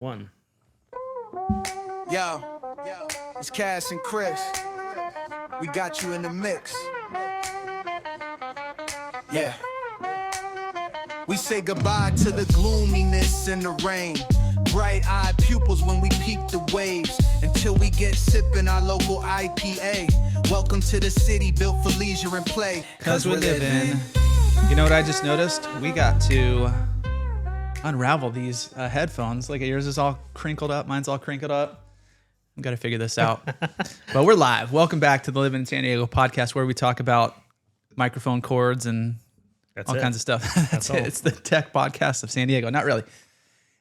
One. Yo, it's Cass and Chris. We got you in the mix. Yeah. We say goodbye to the gloominess and the rain. Bright-eyed pupils when we peep the waves. Until we get sipping our local IPA. Welcome to the city built for leisure and play. Cause we're living. You know what I just noticed? We got to unravel these headphones. Look at yours is all crinkled up. Mine's all crinkled up. I've got to figure this out. But we're live. Welcome back to the Livin in San Diego podcast where we talk about microphone cords and all kinds of stuff. That's it. It's the tech podcast of San Diego. Not really.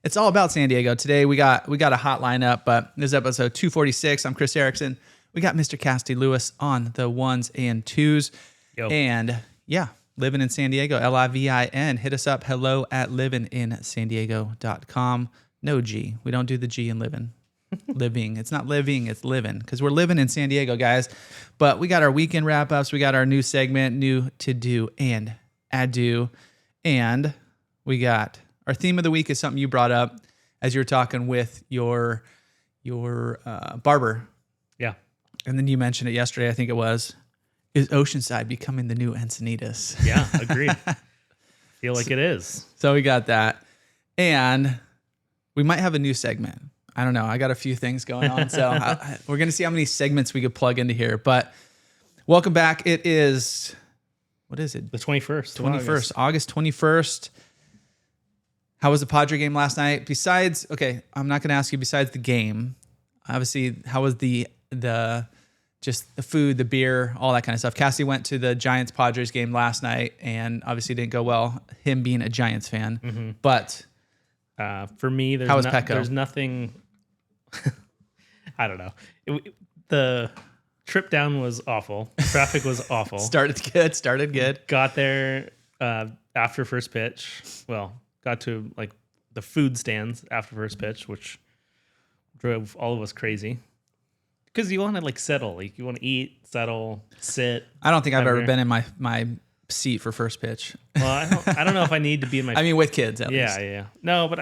It's all about San Diego. Today we got a hot lineup, but this is episode 246. I'm Chris Erickson. We got Mr. Cassidy Lewis on the ones and twos. Yo. And yeah, Livin in San Diego, Livin. Hit us up, hello@livinsandiego.com. No G. We don't do the G in living. Living. It's not living, it's living. Because we're living in San Diego, guys. But we got our weekend wrap-ups. We got our new segment, new to do and adieu. And we got our theme of the week is something you brought up as you were talking with your barber. Yeah. And then you mentioned it yesterday, I think it was. Is Oceanside becoming the new Encinitas? Yeah, agreed. Feel like it is. So we got that. And we might have a new segment. I don't know. I got a few things going on. So we're going to see how many segments we could plug into here. But welcome back. It is, what is it? The 21st. 21st, August 21st. How was the Padre game last night? Besides, okay, I'm not going to ask you besides the game. Obviously, how was the just the food, the beer, all that kind of stuff? Cassie went to the Giants-Padres game last night and obviously didn't go well, him being a Giants fan. Mm-hmm. But for me, there's nothing... I don't know. The trip down was awful. Traffic was awful. Started good. Got there after first pitch. Well, got to like the food stands after first pitch, which drove all of us crazy. Because you want to like settle. Like you want to eat, settle, sit. I don't think I've ever been in my seat for first pitch. Well, I don't know if I need to be in my... I mean, with kids at least. Yeah. No, but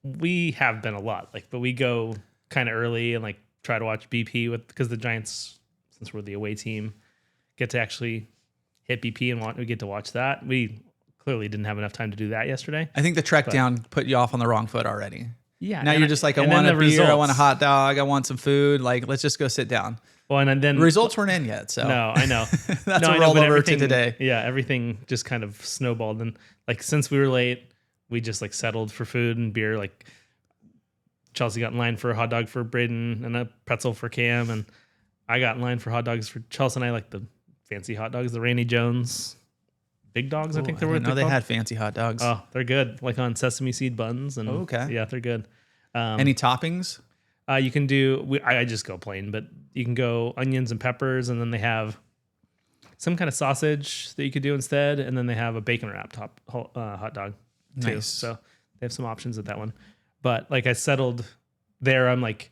we have been a lot. But we go kind of early and like try to watch BP because the Giants, since we're the away team, get to actually hit BP and we get to watch that. We clearly didn't have enough time to do that yesterday. I think the trek down put you off on the wrong foot already. Yeah. Now you're just like, I want a beer, I want a hot dog, I want some food. Like, let's just go sit down. Well, and then the results weren't in yet, so no, I know. That's a rollover to today. Yeah, everything just kind of snowballed, and like since we were late, we just like settled for food and beer. Like Chelsea got in line for a hot dog for Braden and a pretzel for Cam, and I got in line for hot dogs for Chelsea and I like the fancy hot dogs, the Rainy Jones big dogs. I think they were. I didn't know they had fancy hot dogs. Oh, they're good, like on sesame seed buns. And okay, yeah, they're good. Any toppings? You can do. I just go plain, but you can go onions and peppers, and then they have some kind of sausage that you could do instead, and then they have a bacon wrapped hot dog too. Nice. So they have some options at that one. But like I settled there, I'm like,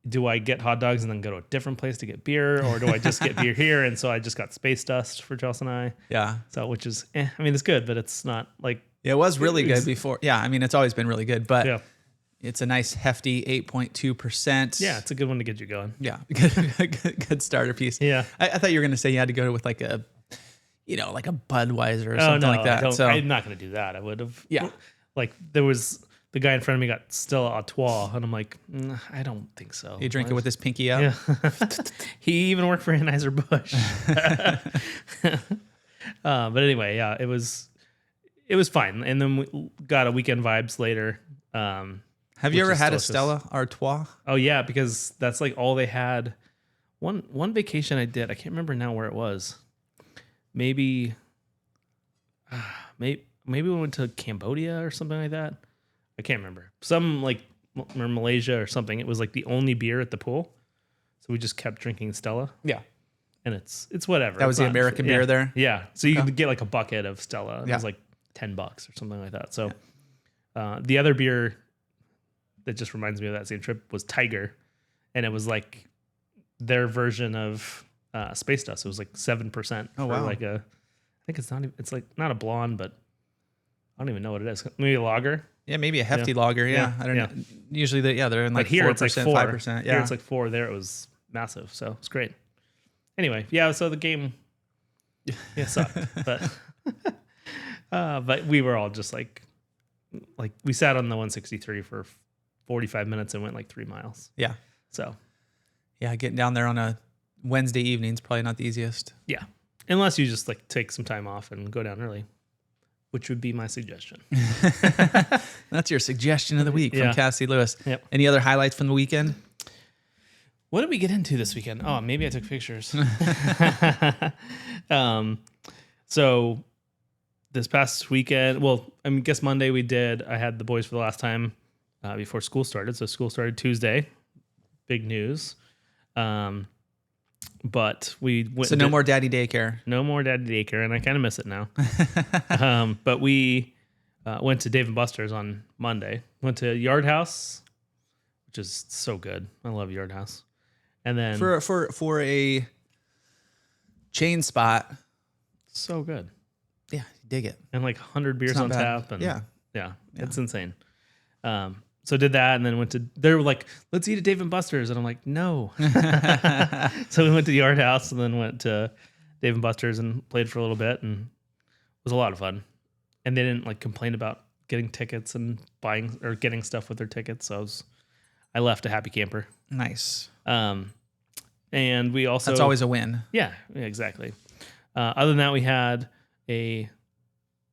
do I get hot dogs and then go to a different place to get beer, or do I just get beer here? And so I just got Space Dust for Chelsea and I. Yeah. So which is, I mean, it's good, but it's not like it was really good before. Yeah, I mean, it's always been really good, but. Yeah. It's a nice hefty 8.2%. Yeah, it's a good one to get you going. Yeah, good starter piece. Yeah, I thought you were going to say you had to go with like a Budweiser or something like that. So I'm not going to do that. I would have. Yeah, like there was the guy in front of me got Stella Artois, and I'm like, I don't think so. You drink it with his pinky up. Yeah. He even worked for Anheuser-Busch. But anyway, yeah, it was fine, and then we got a Weekend Vibes later. Have you ever had a Stella Artois? Oh yeah, because that's like all they had. One vacation I did, I can't remember now where it was. Maybe we went to Cambodia or something like that. I can't remember. Some like or Malaysia or something. It was like the only beer at the pool, so we just kept drinking Stella. Yeah, and it's whatever. That was the American beer there. Yeah, so you could get like a bucket of Stella. It was like $10 or something like that. So the other beer that just reminds me of that same trip was Tiger, and it was like their version of Space Dust. It was like 7%. Oh wow! Like I think it's not. It's like not a blonde, but I don't even know what it is. Maybe a lager. Yeah, maybe a hefty lager. Yeah, I don't know. Usually, they're in like 4%, 5%. Yeah, Here it's like 4. There it was massive. So it's great. Anyway, yeah. So the game, sucked, but we were all just like we sat on the 163 for 45 minutes and went like 3 miles. Yeah. So, yeah, getting down there on a Wednesday evening is probably not the easiest. Yeah, unless you just like take some time off and go down early, which would be my suggestion. That's your suggestion of the week from Cassie Lewis. Yep. Any other highlights from the weekend? What did we get into this weekend? Oh, maybe I took pictures. So this past weekend, I guess Monday I had the boys for the last time before school started. So school started Tuesday. Big news. But we went. So no more daddy daycare. No more daddy daycare, and I kind of miss it now. But we went to Dave & Buster's on Monday. Went to Yard House, which is so good. I love Yard House. And then for a chain spot, so good. Yeah, dig it. And like 100 beers on tap, and yeah, it's insane. So did that, and then they were like, let's eat at Dave & Buster's. And I'm like, no. So we went to the Yard House and then went to Dave & Buster's and played for a little bit, and it was a lot of fun. And they didn't like complain about getting tickets and buying or getting stuff with their tickets. So I left a happy camper. Nice. And we also... That's always a win. Yeah, exactly. Other than that, we had a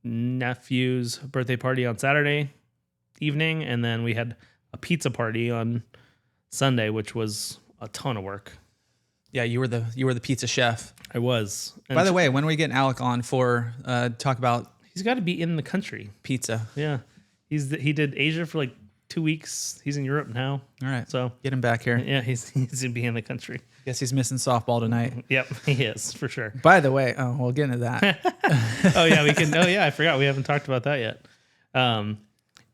nephew's birthday party on Saturday evening, and then we had a pizza party on Sunday, which was a ton of work. Yeah, you were the pizza chef. I was. And by the way, when are we getting Alec on for talk about? He's got to be in the country. Pizza. Yeah, he did Asia for like 2 weeks. He's in Europe now. All right, so get him back here. Yeah, he's gonna be in the country. Guess he's missing softball tonight. Yep, he is for sure. By the way, we'll get into that. Oh yeah, we can. Oh yeah, I forgot we haven't talked about that yet.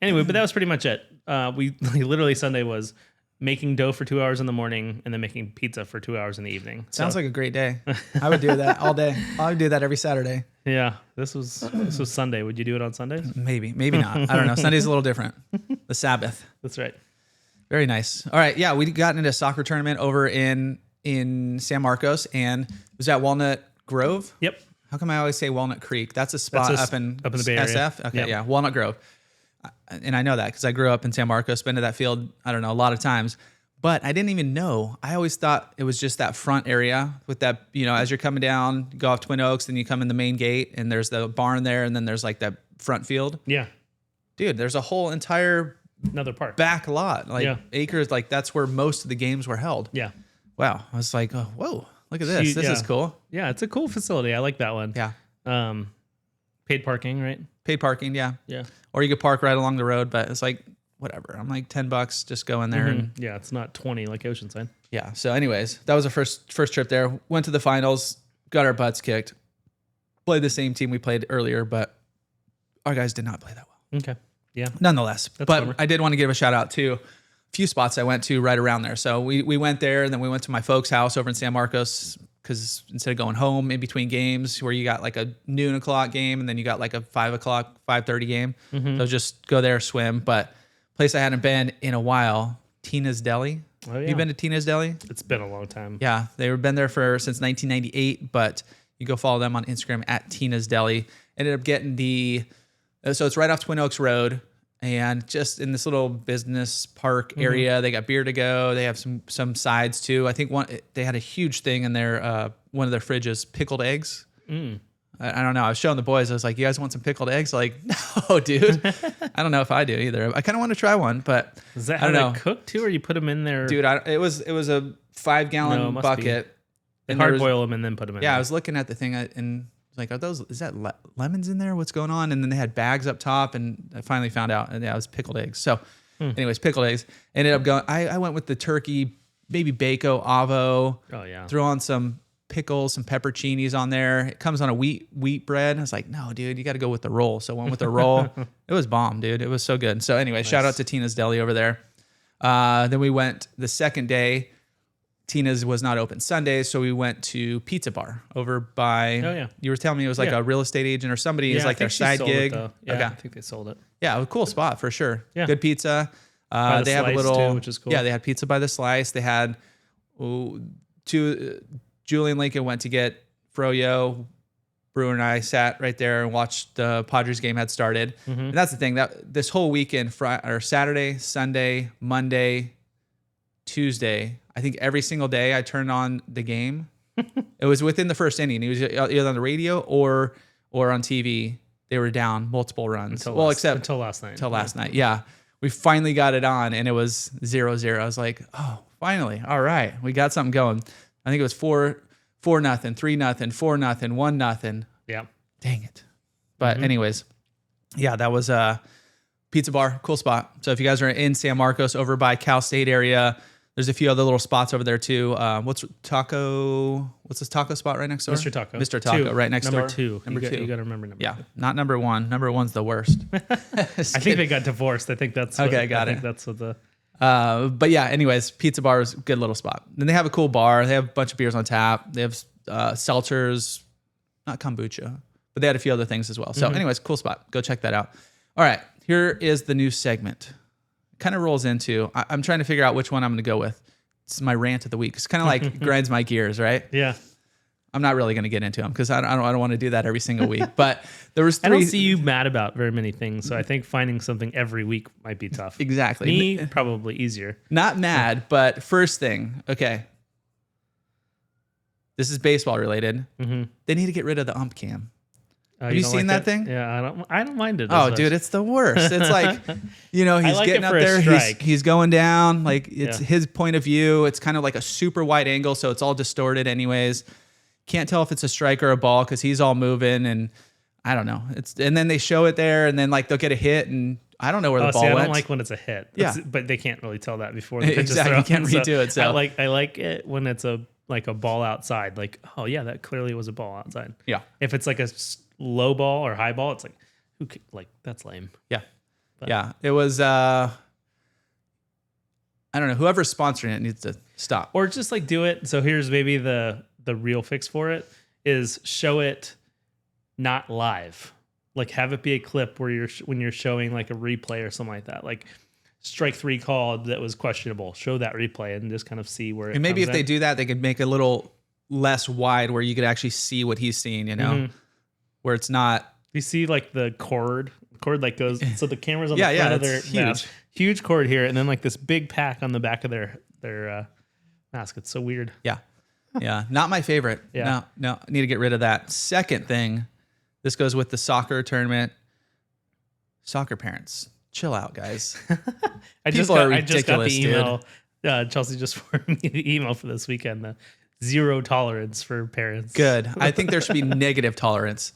Anyway, but that was pretty much it. We literally Sunday was making dough for 2 hours in the morning and then making pizza for 2 hours in the evening. Sounds like a great day. I would do that all day. I would do that every Saturday. Yeah, this was Sunday. Would you do it on Sundays? Maybe not. I don't know. Sunday's a little different. The Sabbath. That's right. Very nice. All right, yeah, we got into a soccer tournament over in San Marcos, and it was at Walnut Grove. Yep. How come I always say Walnut Creek? That's a spot up in the Bay Area. SF. Okay, yep. Yeah, Walnut Grove. And I know that because I grew up in San Marcos, been to that field, I don't know, a lot of times. But I didn't even know. I always thought it was just that front area with that, as you're coming down, you go off Twin Oaks, then you come in the main gate, and there's the barn there, and then there's like that front field. Yeah. Dude, there's a whole entire another part back lot, acres, like that's where most of the games were held. Yeah. Wow. I was like, oh, whoa, look at this. This is cool. Yeah, it's a cool facility. I like that one. Yeah. Paid parking, right? Paid parking, yeah. Yeah. Or you could park right along the road, but it's like, whatever. I'm like $10, just go in there. Mm-hmm. And yeah, it's not 20 like Oceanside. Yeah. So anyways, that was our first trip there. Went to the finals, got our butts kicked. Played the same team we played earlier, but our guys did not play that well. Okay. Yeah. Nonetheless. That's but bummer. I did want to give a shout out to a few spots I went to right around there. So we went there, and then we went to my folks' house over in San Marcos, because instead of going home in between games where you got like a noon o'clock game and then you got like a 5:30 game. Mm-hmm. So just go there, swim. But place I hadn't been in a while, Tina's Deli. Oh, yeah. You been to Tina's Deli? It's been a long time. Yeah. They've been there since 1998, but you go follow them on Instagram at Tina's Deli. Ended up getting so it's right off Twin Oaks Road, and just in this little business park area. They got beer to go. They have some sides too. I think they had a huge thing in their one of their fridges, pickled eggs. I don't know. I was showing the boys. I was like, "You guys want some pickled eggs?" Like, no, dude. I don't know if I do either. I kind of want to try one, but is that I don't how know. they cook too, or you put them in there? Dude, it was a 5-gallon bucket. And hard boil them and then put them in. Yeah, there. I was looking at the thing and like, is that lemons in there? What's going on? And then they had bags up top, and I finally found out, and yeah, it was pickled eggs. So anyways, pickled eggs. Ended up going, I went with the turkey, maybe bacon, avo. Oh yeah. Throw on some pickles, some pepperoncinis on there. It comes on a wheat bread. I was like, no, dude, you got to go with the roll. So I went with the roll. It was bomb, dude. It was so good. So anyway, Shout out to Tina's Deli over there. Then we went the second day, Tina's was not open Sundays, so we went to Pizza Bar over by. Oh, yeah. You were telling me it was like a real estate agent or somebody. It's I like their think she side sold it, gig. though. Yeah, Okay. I think they sold it. Yeah, a cool spot for sure. Yeah. Good pizza. By the They have a slice, little, too, which is cool. Yeah, they had pizza by the slice. They had Julie and Lincoln went to get froyo. Brewer and I sat right there and watched the Padres game had started. And that's the thing, that this whole weekend, or Saturday, Sunday, Monday, Tuesday, I think every single day I turned on the game. It was within the first inning. It was either on the radio or on TV. They were down multiple runs. Until last night. Until last night. Yeah. We finally got it on and it was 0-0. I was like, oh, finally. All right. We got something going. I think it was 4-0, 3-0, 4-0, 1-0. Yeah. Dang it. But anyways, yeah, that was a Pizza Bar. Cool spot. So if you guys are in San Marcos over by Cal State area, there's a few other little spots over there too. What's this taco spot right next door? Mr. Taco. Mr. Taco, Two. right next Number door. two. Number two. You got to remember number Yeah, two. not number one. Number one's the worst. I think they got divorced. I think that's Okay, got it. That's what the. But yeah, anyways, Pizza Bar is a good little spot. Then they have a cool bar. They have a bunch of beers on tap. They have seltzers, not kombucha, but they had a few other things as well. So anyways, cool spot. Go check that out. All right, here is the new segment. Kind of rolls into, I'm trying to figure out which one I'm going to go with. It's my rant of the week. It's kind of like grinds my gears, right? Yeah. I'm not really going to get into them because I don't want to do that every single week. But there was I three. don't see you mad about very many things, so I think finding something every week might be tough. Exactly. Me, probably easier. Not mad, but first thing. Okay. This is baseball related. They need to get rid of the ump cam. Have you don't seen like that thing? Yeah, I don't mind it. as Oh, much. dude, it's the worst. It's like, he's like getting it up for a there. strike. He's going down. Like, it's Yeah. his point of view. It's kind of like a super wide angle, so it's all distorted anyways. Can't tell if it's a strike or a ball because he's all moving, and I don't know. And then they show it there, and then like they'll get a hit, and I don't know where the ball I went. don't like when it's a hit. Yeah. But they can't really tell that before the pitch is Exactly. thrown. You can't redo it, so. I like it when it's a ball outside. Like, oh yeah, that clearly was a ball outside. Yeah. If it's like a low ball or high ball, it's like that's lame. Yeah. Yeah. It was, I don't know. Whoever's sponsoring it needs to stop. Or just like do it. So here's maybe the real fix for it is show it not live. Like have it be a clip where when you're showing like a replay or something like that. Like strike 3 called that was questionable. Show that replay and just kind of see where it And maybe comes if they in. do that, they could make a little less wide where you could actually see what he's seeing, where it's not. You see like the cord like goes, so the camera's on the Yeah, front of it's their huge. mask. Huge cord here, and then like this big pack on the back of their mask. It's so weird. Yeah. Yeah. Not my favorite. Yeah. No, I need to get rid of that. Second thing, this goes with the soccer tournament. Soccer parents, chill out, guys. I just People got are the ridiculous, email. Chelsea just forwarded me the email for this weekend. The 0 tolerance for parents. Good. I think there should be negative tolerance.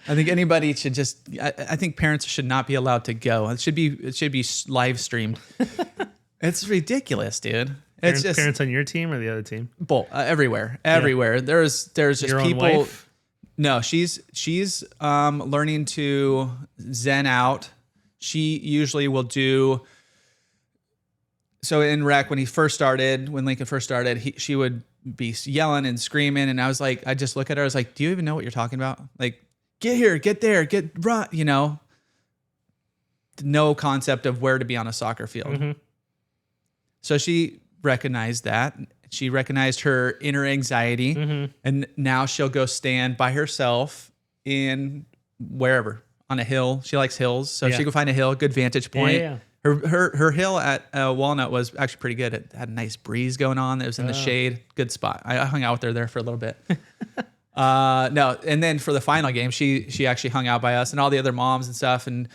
I think anybody should just. I think parents should not be allowed to go. It should be live streamed. It's ridiculous, dude. It's just Parents on your team or the other team? everywhere. There's just Your own people. wife? No, she's learning to zen out. She usually will do. So in rec, when Lincoln first started, she would be yelling and screaming, and I was like, I just look at her, I was like, do you even know what you're talking about? Like, get here, get there, get run, no concept of where to be on a soccer field. So she recognized that. She recognized her inner anxiety, and now she'll go stand by herself in wherever on a hill. She likes hills, so she can find a hill, good vantage point. Yeah. Her hill at Walnut was actually pretty good. It had a nice breeze going on. It was in the shade, good spot. I hung out with her there for a little bit. No, and then for the final game, she actually hung out by us and all the other moms and stuff, and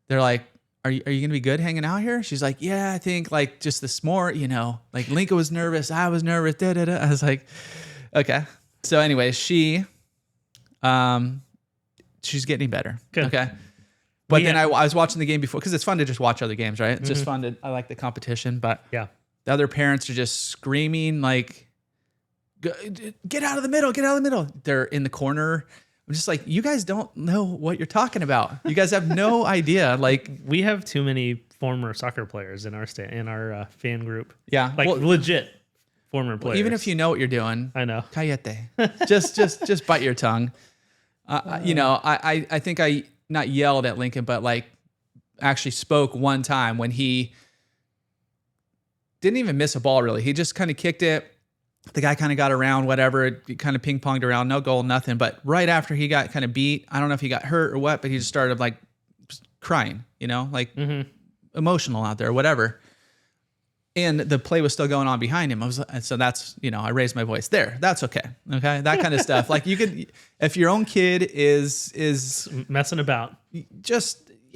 they're like, Are you gonna be good hanging out here? She's like, yeah, I think like just this more, like Lincoln was nervous, I was nervous, I was like, okay. So anyway, she's getting better. Good. Okay. But then I was watching the game before because it's fun to just watch other games, right? It's just fun I like the competition, but Yeah. the other parents are just screaming like, get out of the middle. They're in the corner. I'm just like, you guys don't know what you're talking about. You guys have no idea. Like, We have too many former soccer players in our fan group. yeah, Like well, legit former players. Even if you know what you're doing, I know. Cállate. just bite your tongue. I think I not yelled at Lincoln, but like actually spoke one time when he didn't even miss a ball really. He just kind of kicked it. The guy kind of got around, whatever. It kind of ping-ponged around, no goal, nothing. But right after he got kind of beat, I don't know if he got hurt or what, but he just started like crying, like emotional out there, whatever. And the play was still going on behind him. So that's, I raised my voice there. That's okay. Okay. That kind of stuff. Like you could, if your own kid is messing about,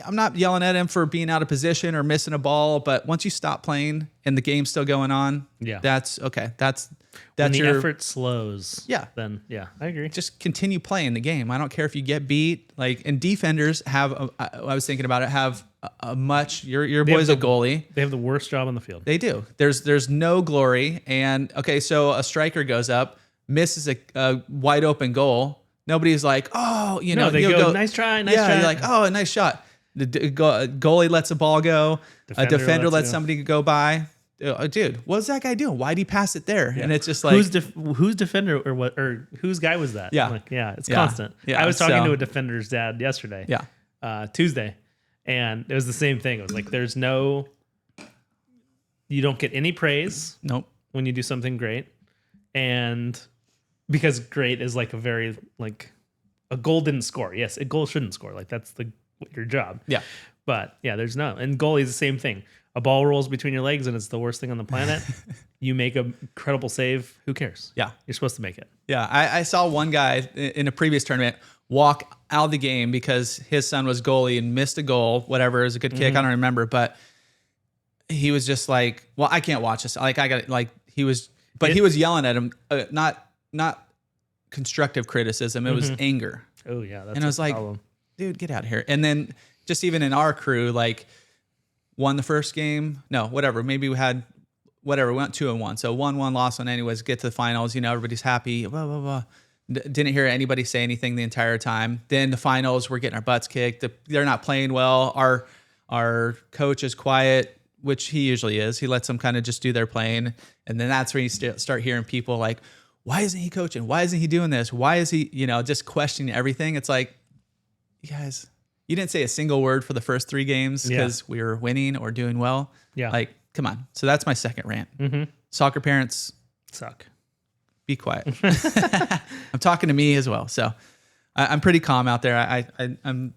I'm not yelling at him for being out of position or missing a ball, but once you stop playing and the game's still going on, that's okay. That's when the effort slows. Yeah. Then I agree. Just continue playing the game. I don't care if you get beat. And defenders have, I was thinking about it, have a much, your boy's a goalie. They have the worst job on the field. They do. There's no glory. And okay, so a striker goes up, misses a wide open goal. Nobody's like, oh, no, they go, nice try, nice try. You're like, oh, a nice shot. The goalie lets a ball go. A defender lets somebody go by. Dude, what's that guy doing? Why'd he pass it there? Yeah. And it's just like, who's defender or what, or whose guy was that? Yeah. It's constant. Yeah. I was talking to a defender's dad yesterday. Yeah. Tuesday. And it was the same thing. It was like, you don't get any praise. Nope. When you do something great. And because great is like a very, like a goal didn't score. Yes. A goal shouldn't score. Like that's your job. Yeah. But there's no, and goalie is the same thing. A ball rolls between your legs and it's the worst thing on the planet. You make an incredible save. Who cares? Yeah. You're supposed to make it. Yeah. I saw one guy in a previous tournament walk out of the game because his son was goalie and missed a goal, whatever. It was a good kick. I don't remember, but he was just like, well, I can't watch this. Like he was yelling at him, not constructive criticism. It was anger. Oh yeah. That's and I was like, problem. Dude, get out of here. And then just even in our crew, like won the first game. No, whatever. Maybe we had, whatever. We went 2-1. So 1-1, lost one anyways, get to the finals. Everybody's happy. Blah, blah, blah. Didn't hear anybody say anything the entire time. Then the finals, we're getting our butts kicked. They're not playing well. Our coach is quiet, which he usually is. He lets them kind of just do their playing. And then that's when you start hearing people like, why isn't he coaching? Why isn't he doing this? Why is he, just questioning everything? It's like, you guys, you didn't say a single word for the first 3 games because we were winning or doing well. Yeah. Like, come on. So that's my second rant. Mm-hmm. Soccer parents suck. Be quiet. I'm talking to me as well. So I'm pretty calm out there. I'm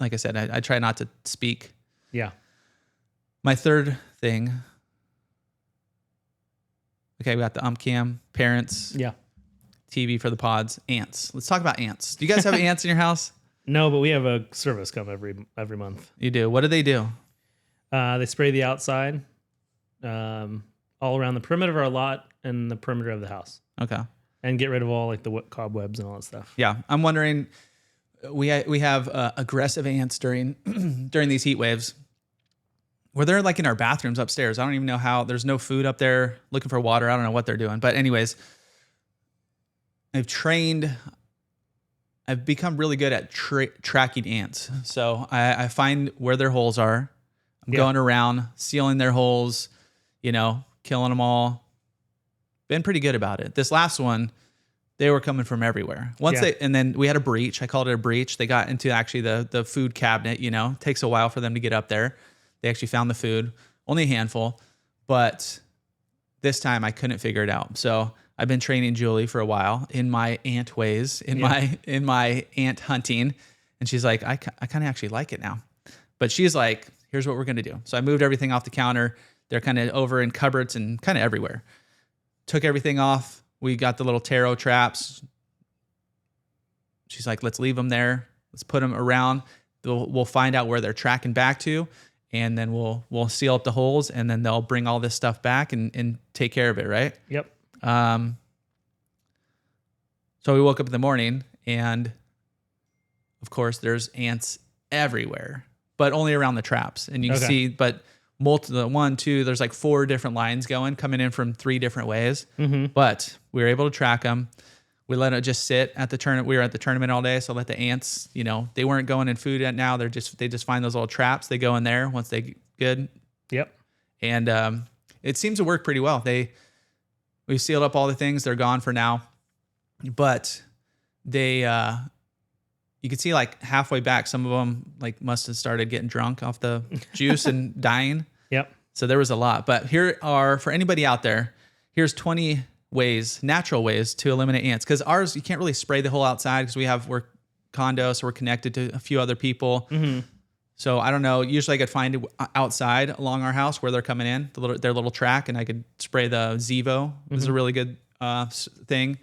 like I said, I try not to speak. Yeah. My third thing. Okay, we got the cam, parents. Yeah. TV for the pods, ants. Let's talk about ants. Do you guys have ants in your house? No, but we have a service come every month. You do? What do they do? They spray the outside, all around the perimeter of our lot and the perimeter of the house. Okay. And get rid of all like the cobwebs and all that stuff. Yeah, I'm wondering. We have aggressive ants during these heat waves. Where they're like in our bathrooms upstairs. I don't even know how. There's no food up there. Looking for water. I don't know what they're doing. But anyways. I've become really good at tracking ants. So I find where their holes are. I'm going around, sealing their holes, killing them all. Been pretty good about it. This last one, they were coming from everywhere. And then we had a breach. I called it a breach. They got into actually the food cabinet, takes a while for them to get up there. They actually found the food, only a handful, but this time I couldn't figure it out. So I've been training Julie for a while in my ant ways, in my ant hunting. And she's like, I kind of actually like it now. But she's like, here's what we're going to do. So I moved everything off the counter. They're kind of over in cupboards and kind of everywhere. Took everything off. We got the little taro traps. She's like, let's leave them there. Let's put them around. We'll find out where they're tracking back to. And then we'll seal up the holes. And then they'll bring all this stuff back and take care of it, right? Yep. So we woke up in the morning and of course there's ants everywhere, but only around the traps. And you can see, but there's like 4 different lines coming in from 3 different ways, but we were able to track them. We let it just sit at the tournament. We were at the tournament all day. So let the ants, they weren't going in food yet now. They just find those little traps. They go in there once they get good. Yep. And, it seems to work pretty well. We've sealed up all the things. They're gone for now, but they, you can see like halfway back, some of them like must have started getting drunk off the juice and dying. Yep. So there was a lot, but here are, for anybody out there, here's 20 ways, natural ways to eliminate ants. Cause ours, you can't really spray the whole outside because we're condo, so we're connected to a few other people. Mm-hmm. So I don't know. Usually I could find it outside along our house where they're coming in, their little track, and I could spray the Zevo. This is a really good thing.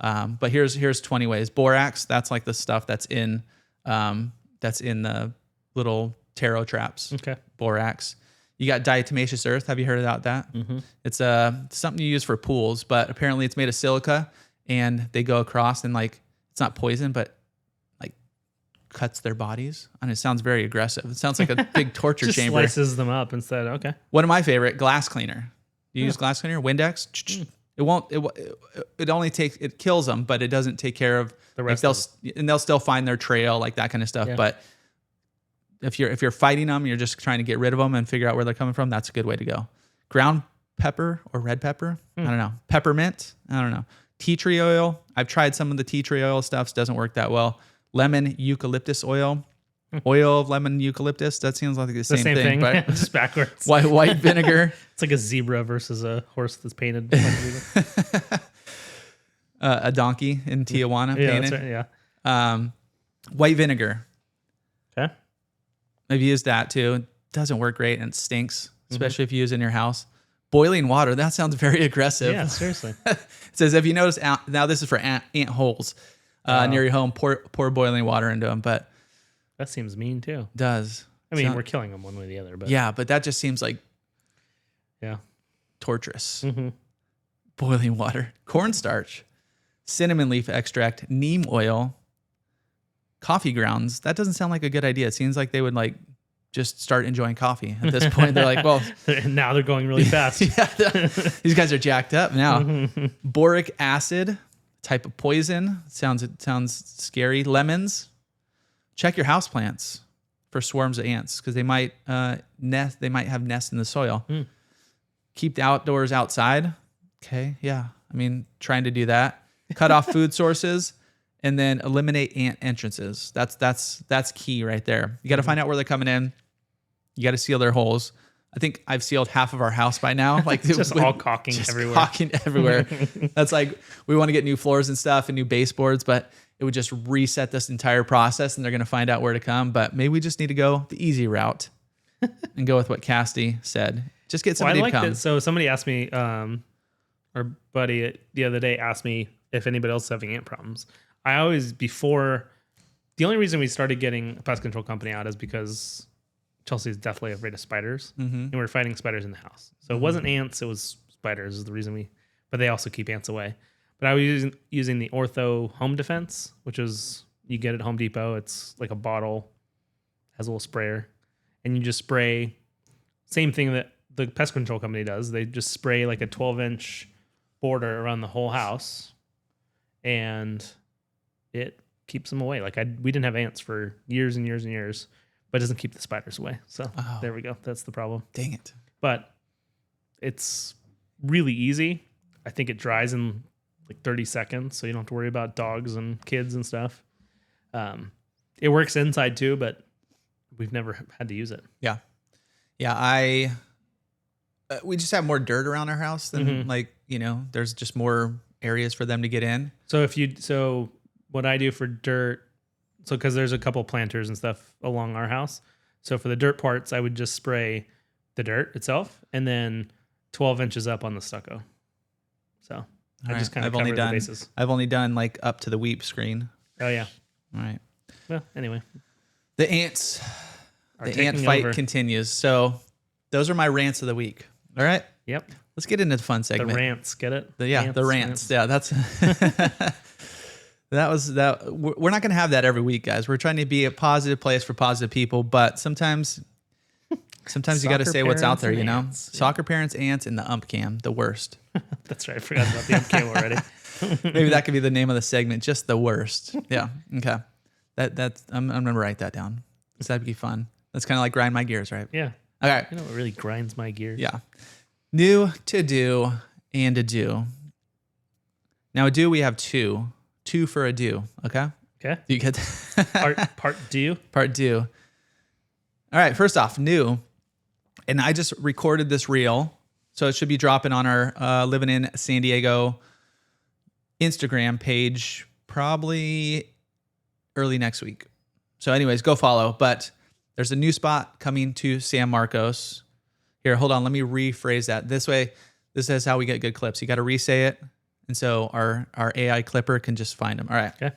But here's 20 ways. Borax, that's like the stuff that's in the little taro traps. Okay. Borax. You got diatomaceous earth. Have you heard about that? Mm-hmm. It's something you use for pools, but apparently it's made of silica, and they go across and like it's not poison, but like cuts their bodies. And it sounds very aggressive. It sounds like a big torture Just chamber. Slices them up instead. Okay. One of my favorite, glass cleaner. You use glass cleaner, Windex. It won't. It only takes. It kills them, but it doesn't take care of the rest. They'll still find their trail, like that kind of stuff. Yeah. But if you're fighting them, you're just trying to get rid of them and figure out where they're coming from. That's a good way to go. Ground pepper or red pepper. I don't know. Peppermint. I don't know. Tea tree oil. I've tried some of the tea tree oil stuff. Doesn't work that well. Lemon eucalyptus oil. Oil of lemon eucalyptus. That seems like the same thing, but just backwards. White vinegar. It's like a zebra versus a horse that's painted. A donkey in Tijuana painted. That's right, yeah. White vinegar. Okay. I've used that too. It doesn't work great and it stinks, especially if you use it in your house. Boiling water. That sounds very aggressive. Yeah, seriously. It says if you notice, now this is for ant holes near your home. Pour boiling water into them, but that seems mean too. Does. I mean, we're killing them one way or the other, but yeah, but that just seems like torturous. Mm-hmm. Boiling water, cornstarch, cinnamon leaf extract, neem oil, coffee grounds. That doesn't sound like a good idea. It seems like they would like just start enjoying coffee at this point. They're like, well, now they're going really fast. These guys are jacked up now. Boric acid, type of poison. Sounds scary. Lemons. Check your houseplants for swarms of ants because they might nest. They might have nests in the soil. Keep the outdoors outside. Okay, yeah. I mean, trying to do that. Cut off food sources, and then eliminate ant entrances. That's key right there. You got to find out where they're coming in. You got to seal their holes. I think I've sealed half of our house by now. Like just all caulking everywhere. Caulking everywhere. That's like we want to get new floors and stuff and new baseboards, but it would just reset this entire process, and they're going to find out where to come. But maybe we just need to go the easy route and go with what Cassidy said. Just get somebody to come. So somebody asked me, our buddy the other day asked me if anybody else is having ant problems. I always, the only reason we started getting a pest control company out is because Chelsea is deathly afraid of spiders, and we were fighting spiders in the house. So it wasn't ants, it was spiders is the reason but they also keep ants away. But I was using the Ortho Home Defense, which is, you get it at Home Depot. It's like a bottle, has a little sprayer, and you just spray, same thing that the pest control company does. They just spray like a 12-inch border around the whole house, and it keeps them away. Like we didn't have ants for years and years and years, but it doesn't keep the spiders away. So There we go. That's the problem. Dang it. But it's really easy. I think it dries in like 30 seconds, so you don't have to worry about dogs and kids and stuff. It works inside too, but we've never had to use it. Yeah. We just have more dirt around our house than there's just more areas for them to get in. So what I do for dirt, because there's a couple planters and stuff along our house. So for the dirt parts, I would just spray the dirt itself and then 12 inches up on the stucco. So I just kind of cover the bases. I've only done like up to the weep screen. Oh yeah. All right. Well, anyway. The ant fight continues. So those are my rants of the week. All right. Yep. Let's get into the fun segment. The rants, get it? The rants. Yeah, that's that. We're not going to have that every week, guys. We're trying to be a positive place for positive people, but sometimes you got to say what's out there, you know? Ants. Soccer parents, ants, and the ump cam, the worst. That's right. I forgot about the ump cam already. Maybe that could be the name of the segment, just the worst. Yeah. Okay. I'm going to write that down. That'd be fun. That's kind of like grind my gears, right? Yeah. Okay. You know what really grinds my gears? Yeah. New to do and Adieu. Now, Adieu, we have two. Two for Adieu, okay? Okay. You get Part due. part due. All right, first off, new. And I just recorded this reel, so it should be dropping on our Livin in San Diego Instagram page probably early next week. So anyways, go follow. But there's a new spot coming to San Marcos. Here, hold on. Let me rephrase that. This way, this is how we get good clips. You got to re-say it. And so our AI clipper can just find them. All right. Okay.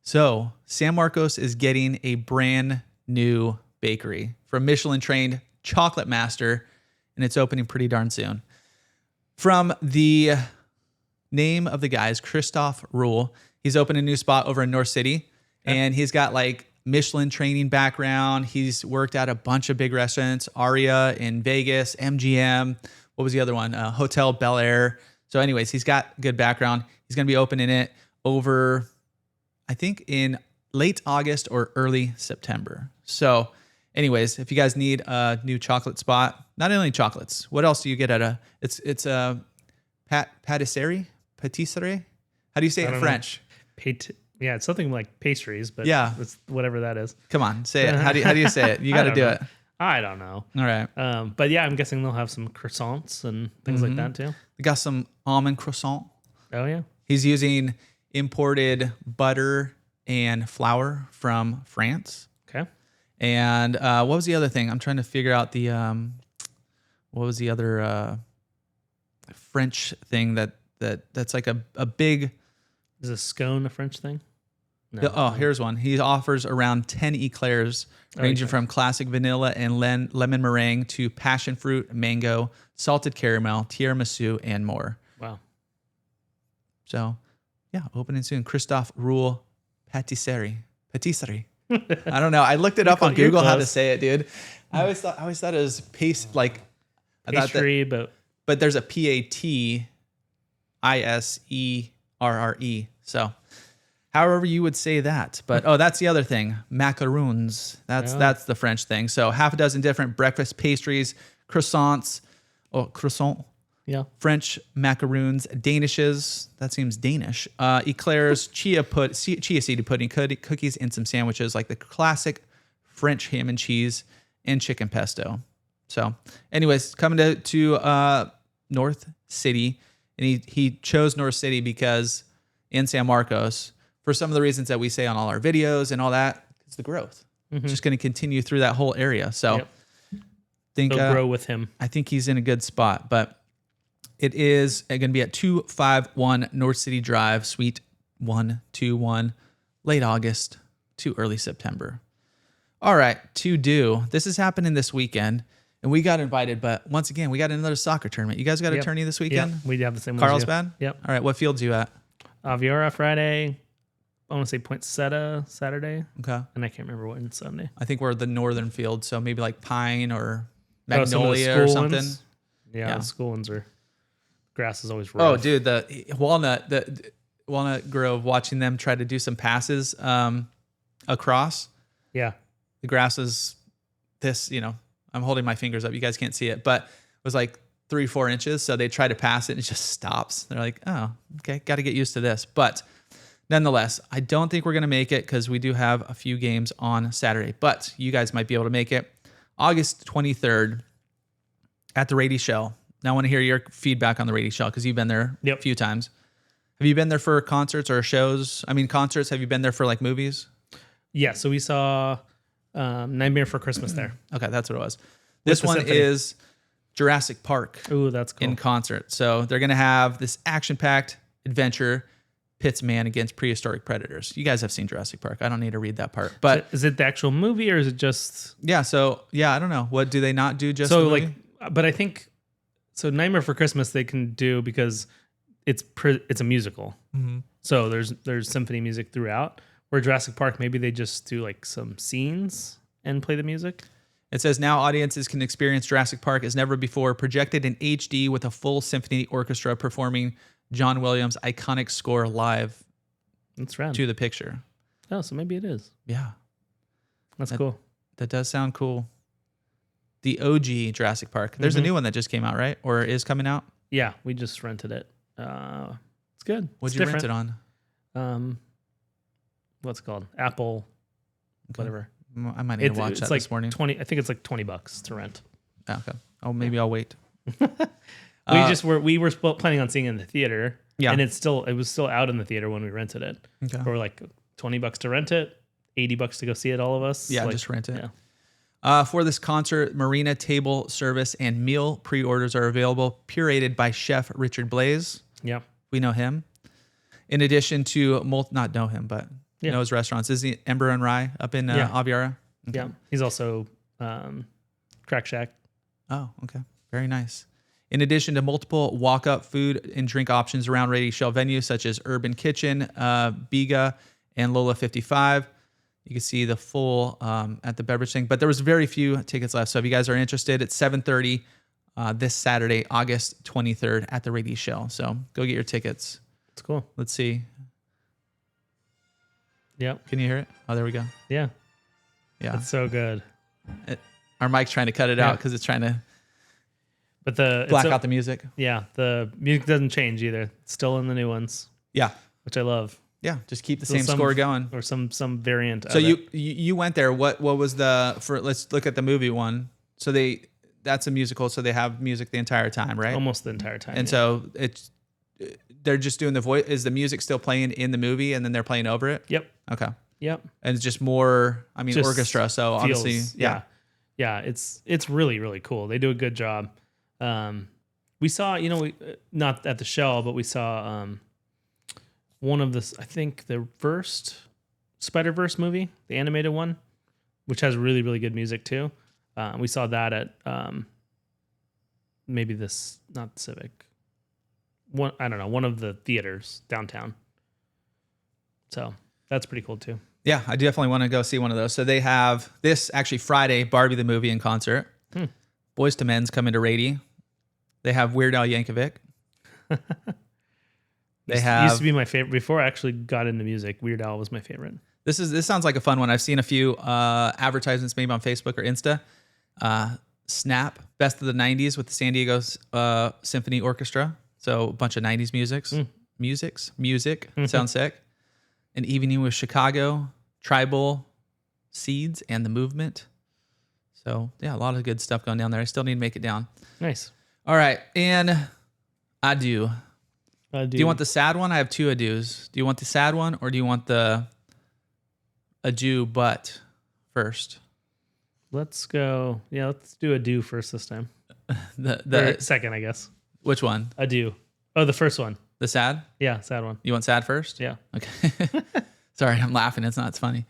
So San Marcos is getting a brand new bakery from Michelin-trained Chocolate Master, and it's opening pretty darn soon. From the name of the guy is Christoph Rule. He's opened a new spot over in North City, and he's got like Michelin training background. He's worked at a bunch of big restaurants, Aria in Vegas, MGM. What was the other one? Hotel Bel Air. So anyways, he's got good background. He's going to be opening it over, I think, in late August or early September. So anyways, if you guys need a new chocolate spot, not only chocolates, what else do you get at a, it's a patisserie? Patisserie? How do you say it in French? Yeah, it's something like pastries, but yeah, it's whatever that is. Come on, say it. How do you say it? You got to do it. I don't know. All right. But yeah, I'm guessing they'll have some croissants and things like that too. We got some almond croissant. Oh yeah. He's using imported butter and flour from France. Okay. And what was the other thing? I'm trying to figure out the what was the other French thing that's like a big. Is a scone a French thing? No. Oh, here's one. He offers around 10 eclairs, ranging from classic vanilla and lemon meringue to passion fruit, mango, salted caramel, tiramisu, and more. Wow. So, yeah, opening soon. Christoph Rule Patisserie. Patisserie. I don't know. I looked it up on Google how to say it, dude. I always thought it was pastry, but there's a Patisserre. So, however you would say that. But that's the other thing. Macaroons. That's the French thing. So half a dozen different breakfast pastries, croissants, croissant. Yeah. French macaroons, danishes. That seems Danish. Eclairs, chia seed pudding, cookies, and some sandwiches like the classic French ham and cheese and chicken pesto. So, anyways, coming to North City, and he chose North City because in San Marcos, for some of the reasons that we say on all our videos and all that, it's the growth. It's just going to continue through that whole area. So, think they'll grow with him. I think he's in a good spot, but it is going to be at 251 North City Drive, Suite 121, late August to early September. All right, to do. This is happening this weekend, and we got invited, but once again, we got another soccer tournament. You guys got a tourney this weekend? Yeah, we have the same one. Carlsbad? Yep. All right, what fields you at? Aviara Friday. I want to say Poinsettia Saturday. Okay. And I can't remember what in Sunday. I think we're the northern field, so maybe like Pine or Magnolia or something. Ones? Yeah, the school ones are. Grass is always rough. Oh, dude, the Walnut Grove. Watching them try to do some passes across. Yeah, the grass is this. I'm holding my fingers up. You guys can't see it, but it was like 3-4 inches. So they try to pass it and it just stops. They're like, oh, okay, got to get used to this. But nonetheless, I don't think we're going to make it because we do have a few games on Saturday, but you guys might be able to make it August 23rd at the Rady Shell. Now I want to hear your feedback on the Rady Shell because you've been there a few times. Have you been there for concerts or shows? I mean, concerts. Have you been there for like movies? Yeah. So we saw Nightmare Before Christmas there. Okay, that's what it was. This one is Jurassic Park. Ooh, that's cool. In concert. So they're going to have this action-packed adventure pits man against prehistoric predators. You guys have seen Jurassic Park. I don't need to read that part. But so is it the actual movie or is it just? Yeah. So I don't know. What do they not do? Just so the movie? But I think so. Nightmare for Christmas they can do because it's a musical. Mm-hmm. So there's symphony music throughout. Where Jurassic Park maybe they just do like some scenes and play the music. It says now audiences can experience Jurassic Park as never before, projected in HD with a full symphony orchestra performing John Williams' iconic score live. That's rad. To the picture. Oh, so maybe it is. Yeah. That's cool. That does sound cool. the OG Jurassic Park. There's a new one that just came out, right? Or is coming out? Yeah, we just rented it. It's good. What'd It's you different. rent it on? What's it called? Apple, whatever. I might need to watch that like this morning. 20. I think it's like $20 to rent. Okay. Oh, maybe I'll wait. We were planning on seeing it in the theater. Yeah. And it was still out in the theater when we rented it. Okay. For like $20 to rent it, $80 to go see it, all of us. Yeah, Like, just rent it. Yeah. For this concert, marina table service and meal pre-orders are available, curated by Chef Richard Blaze. Yeah. We know him. In addition to, not know him, but know his restaurants. Is he Ember and Rye up in Aviara? Okay. Yeah. He's also Crack Shack. Oh, okay. Very nice. In addition to multiple walk-up food and drink options around Rady Shell venues such as Urban Kitchen, Biga, and Lola 55. You can see the full at the beverage thing, but there was very few tickets left. So if you guys are interested, it's 7:30 this Saturday, August 23rd at the Rady Shell. So go get your tickets. It's cool. Let's see. Yep. Can you hear it? Oh, there we go. Yeah. Yeah. It's so good. Our mic's trying to cut it out because it's trying to But black out the music. Yeah. The music doesn't change either. It's still in the new ones. Yeah. Which I love. Yeah. Just keep the same score going. Or some variant. So you went there. What was let's look at the movie one. So that's a musical. So they have music the entire time, right? Almost the entire time. And so they're just doing the voice. Is the music still playing in the movie and then they're playing over it? Yep. Okay. Yep. And it's just more, Just orchestra. So obviously, yeah. Yeah. It's really, really cool. They do a good job. We saw, not at the Shell, but we saw one of I think the first Spider-Verse movie, the animated one, which has really, really good music too. We saw that at maybe not Civic. I don't know, one of the theaters downtown. So that's pretty cool too. Yeah, I definitely want to go see one of those. So they have this actually Friday, Barbie the movie in concert. Boys to Men's coming to Rady. They have Weird Al Yankovic. Used to be my favorite before I actually got into music. Weird Al was my favorite. This sounds like a fun one. I've seen a few advertisements maybe on Facebook or Insta. Snap, Best of the 90s with the San Diego Symphony Orchestra. So a bunch of 90s music. Sounds sick. An Evening with Chicago, Tribal Seeds, and The Movement. So yeah, a lot of good stuff going down there. I still need to make it down. Nice. All right, and Adieu. Adieu. Do you want the sad one? I have two Adieus. Do you want the sad one or do you want the Adieu but first? Let's go. Yeah, let's do Adieu first this time. The Or second, I guess. Which one? Adieu. Oh, the first one. The sad? Yeah, sad one. You want sad first? Yeah. Okay. Sorry, I'm laughing. It's funny.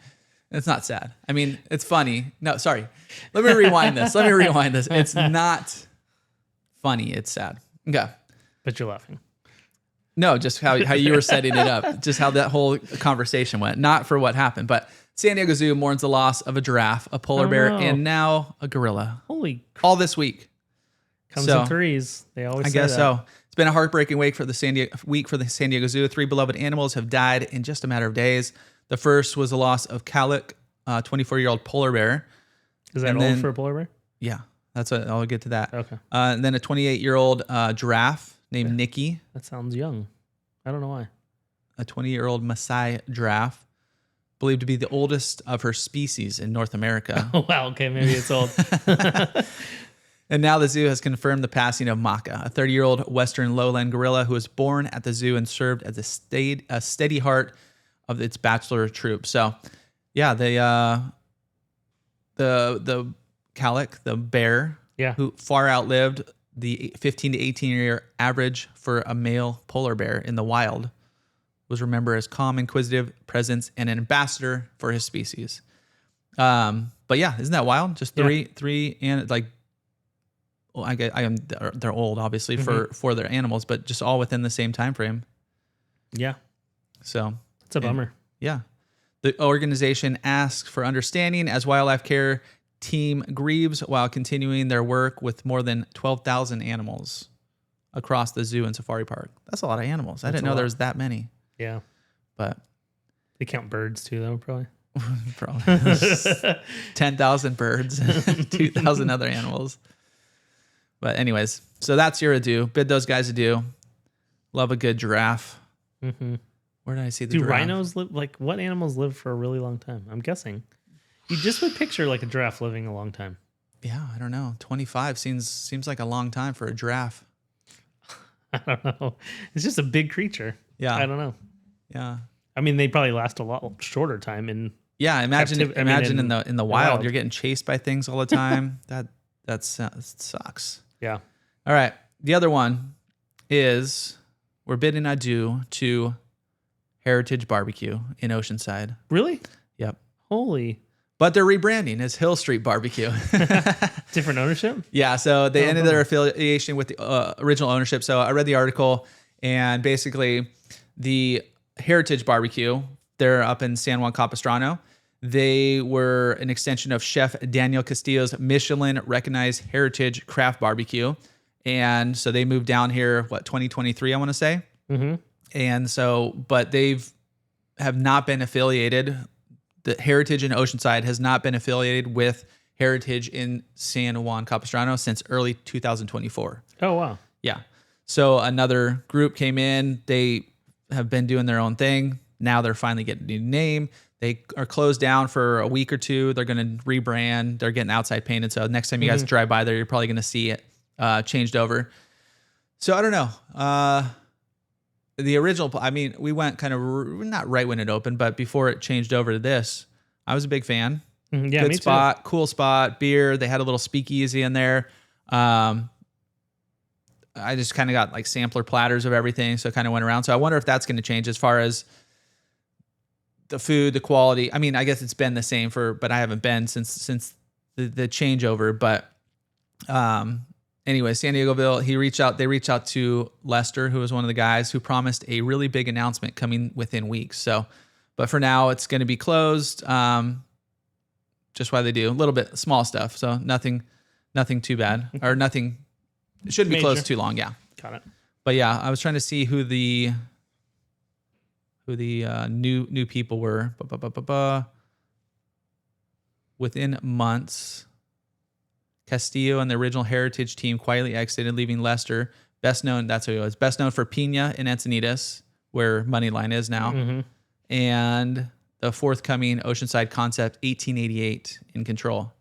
It's not sad. I mean, it's funny. No, sorry. Let me rewind this. It's not funny. It's sad. Okay. But you're laughing. No, just how you were setting it up. Just how that whole conversation went. Not for what happened, but San Diego Zoo mourns the loss of a giraffe, a polar bear, and now a gorilla. Holy all this week. Comes in threes. They always say I guess that. so. It's been a heartbreaking week for the San Diego Zoo. 3 beloved animals have died in just a matter of days. The first was the loss of Calic, 24-year-old polar bear. Is that old for a polar bear? Yeah, I'll get to that. Okay. And then a 28-year-old giraffe named Nikki. That sounds young. I don't know why. A 20-year-old Maasai giraffe, believed to be the oldest of her species in North America. Oh, wow. Okay, maybe it's old. And now the zoo has confirmed the passing of Maka, a 30-year-old Western lowland gorilla who was born at the zoo and served as a steady heart of its bachelor troop. So, yeah, the Calic, the bear, who far outlived the 15 to 18-year average for a male polar bear in the wild, was remembered as calm, inquisitive presence, and an ambassador for his species. But yeah, isn't that wild? Just three, and like, well, they're old, obviously, for their animals, but just all within the same time frame. Yeah. So it's a bummer. Yeah. The organization asks for understanding as wildlife care team grieves while continuing their work with more than 12,000 animals across the zoo and safari park. That's a lot of animals. I didn't know there was that many. Yeah. But they count birds too, though, probably. Probably 10,000 birds, 2,000 other animals. But anyways, so that's your adieu. Bid those guys adieu. Love a good giraffe. Mm-hmm. Where did I see the Do giraffe? rhinos live? Like, what animals live for a really long time? I'm guessing. You just would picture like a giraffe living a long time. Yeah, I don't know. 25 seems like a long time for a giraffe. I don't know. It's just a big creature. Yeah. I don't know. Yeah. I mean, they probably last a lot shorter time in. Yeah, imagine in the wild, you're getting chased by things all the time. that sucks. Yeah. All right. The other one is we're bidding adieu to Heritage BBQ in Oceanside. Really? Yep. Holy. But they're rebranding as Hill Street BBQ. Different ownership? Yeah, so they ended their affiliation with the original ownership. So I read the article, and basically the Heritage BBQ, they're up in San Juan Capistrano. They were an extension of Chef Daniel Castillo's Michelin-recognized Heritage Craft Barbecue. And so they moved down here, 2023, I want to say. Mm-hmm. And so, but have not been affiliated. The Heritage in Oceanside has not been affiliated with Heritage in San Juan Capistrano since early 2024. Oh, wow. Yeah. So another group came in. They have been doing their own thing. Now they're finally getting a new name. They are closed down for a week or two. They're going to rebrand. They're getting outside painted. So next time you guys drive by there, you're probably going to see it changed over. So I don't know. The original, I mean, we went kind of not right when it opened, but before it changed over to this, I was a big fan. Yeah, Good me spot, cool spot, beer. They had a little speakeasy in there. I just kind of got like sampler platters of everything, so I kind of went around. So I wonder if that's going to change as far as the food, the quality. I mean, I guess it's been the same but I haven't been since the changeover. But anyway, San Diegoville, they reached out to Lester, who was one of the guys who promised a really big announcement coming within weeks. So, but for now, it's going to be closed. Just why they do a little bit small stuff. So nothing too bad or nothing. It shouldn't be closed too long. Yeah. Got it. But yeah, I was trying to see who the new people were. Within months, Castillo and the original Heritage team quietly exited, leaving Lester best known. That's who he was. Best known for Pina in Encinitas, where Moneyline is now, and the forthcoming Oceanside concept 1888 in control.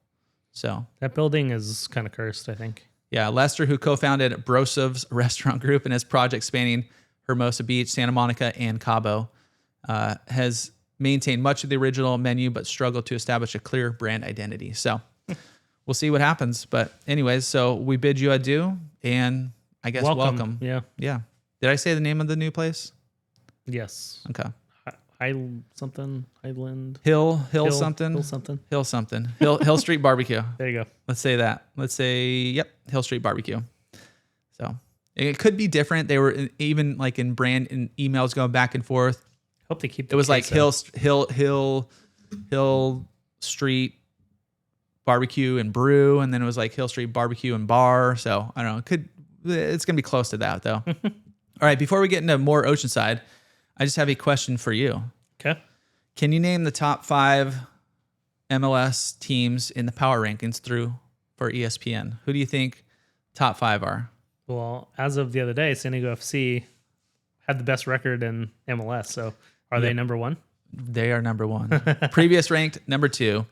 So that building is kind of cursed, I think. Yeah, Lester, who co-founded Brosov's restaurant group and his project spanning Hermosa Beach, Santa Monica, and Cabo, has maintained much of the original menu, but struggled to establish a clear brand identity. So we'll see what happens. But anyways, so we bid you adieu, and I guess welcome. Yeah. Yeah. Did I say the name of the new place? Yes. Okay. Highland. Hill something. Hill Street BBQ. There you go. Let's say that. Let's say, yep, Hill Street BBQ. So it could be different. They were even like in brand and emails going back and forth. Hope they keep. It was like Hill Street BBQ and Brew, and then it was like Hill Street BBQ and Bar. So I don't know. It's gonna be close to that though. All right. Before we get into more Oceanside, I just have a question for you. Okay. Can you name the top 5 MLS teams in the power rankings for ESPN? Who do you think top 5 are? Well, as of the other day, San Diego FC had the best record in MLS. So are they number 1? They are number 1. Previous ranked number 2.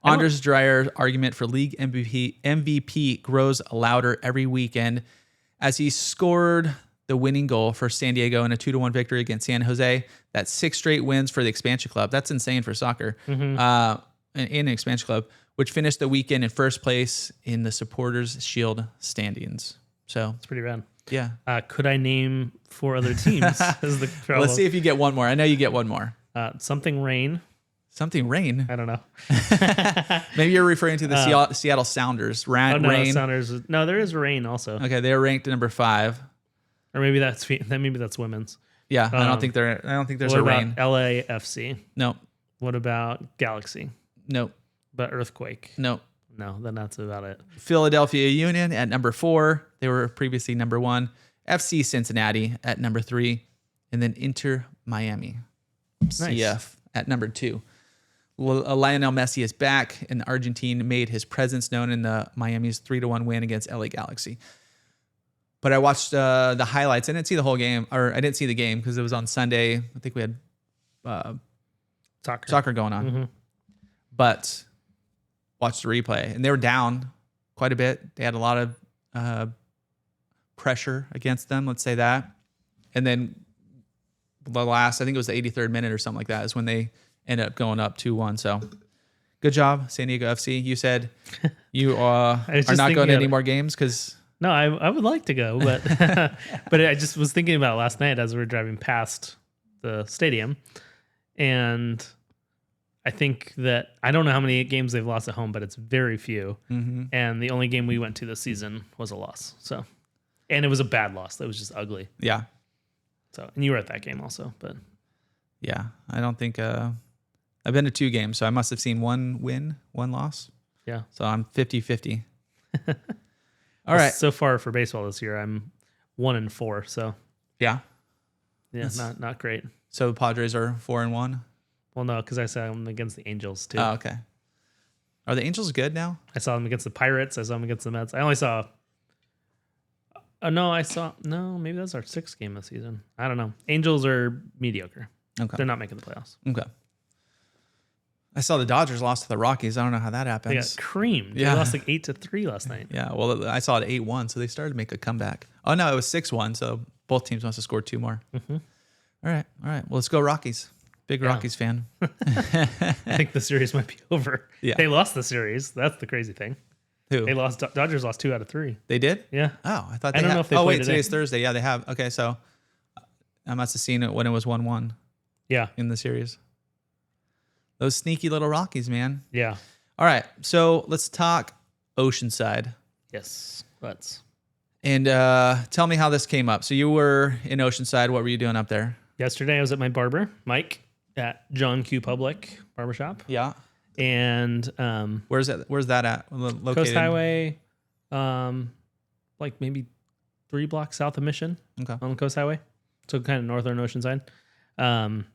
Anders Dreyer's argument for league MVP grows louder every weekend as he scored the winning goal for San Diego in a 2-1 victory against San Jose. That's 6 straight wins for the expansion club. That's insane for soccer. In an expansion club, which finished the weekend in first place in the Supporters Shield standings. So it's pretty rad. Yeah. Could I name 4 other teams? Is the trouble. Let's see if you get one more. I know you get one more. Something Rain. Something Rain. I don't know. Maybe you're referring to the Seattle Sounders. Rain. Sounders. No, there is Rain also. Okay, they're ranked number 5. Or maybe that's women's. Yeah, I don't think there's a Rain. What about LAFC? Nope. What about Galaxy? Nope. But Earthquake? Nope. No, then that's about it. Philadelphia Union at number 4. They were previously number 1. FC Cincinnati at number 3. And then Inter Miami. Nice. CF at number 2. Lionel Messi is back, and Argentine made his presence known in the Miami's 3-1 win against LA Galaxy. But I watched the highlights. I didn't see the whole game, or I didn't see the game because it was on Sunday. I think we had soccer going on. Mm-hmm. But watched the replay, and they were down quite a bit. They had a lot of pressure against them, let's say that. And then the last, I think it was the 83rd minute or something like that, is when they ended up going up 2-1. So good job, San Diego FC. You said you are not going to any more games because... No, I would like to go, but but I just was thinking about it last night as we were driving past the stadium, and I think that I don't know how many games they've lost at home, but it's very few. Mm-hmm. And the only game we went to this season was a loss. So, and it was a bad loss. That was just ugly. Yeah. So, and you were at that game also, but yeah, I don't think I've been to 2 games, so I must have seen 1 win, 1 loss. Yeah. So I'm 50-50. All right. So far for baseball this year, I'm 1-4. So yeah, not great. So the Padres are 4-1. Well, no, because I saw them against the Angels too. Oh, okay. Are the Angels good now? I saw them against the Pirates. I saw them against the Mets. I only saw. No, maybe that's our 6th game of the season. I don't know. Angels are mediocre. Okay. They're not making the playoffs. Okay. I saw the Dodgers lost to the Rockies. I don't know how that happens. They got creamed. Yeah. They lost like 8-3 last night. Yeah, well, I saw it 8-1, so they started to make a comeback. Oh, no, it was 6-1, so both teams must have scored 2 more. Mm-hmm. All right. Well, let's go Rockies. Big Rockies fan. I think the series might be over. Yeah. They lost the series. That's the crazy thing. Who? They lost. Dodgers lost 2 out of 3. They did? Yeah. Oh, I thought they I don't had. know if they oh, played wait, today. today's Thursday. Yeah, they have. Okay, so I must have seen it when it was 1-1 Yeah. in the series. Those sneaky little Rockies, man. Yeah. All right, so let's talk Oceanside. Yes. Let's. And tell me how this came up. So you were in Oceanside. What were you doing up there? Yesterday, I was at my barber, Mike, at John Q. Public Barbershop. Yeah. And Where's that at? Located? Coast Highway, like maybe 3 blocks south of Mission. Okay. On the Coast Highway. So kind of northern Oceanside. And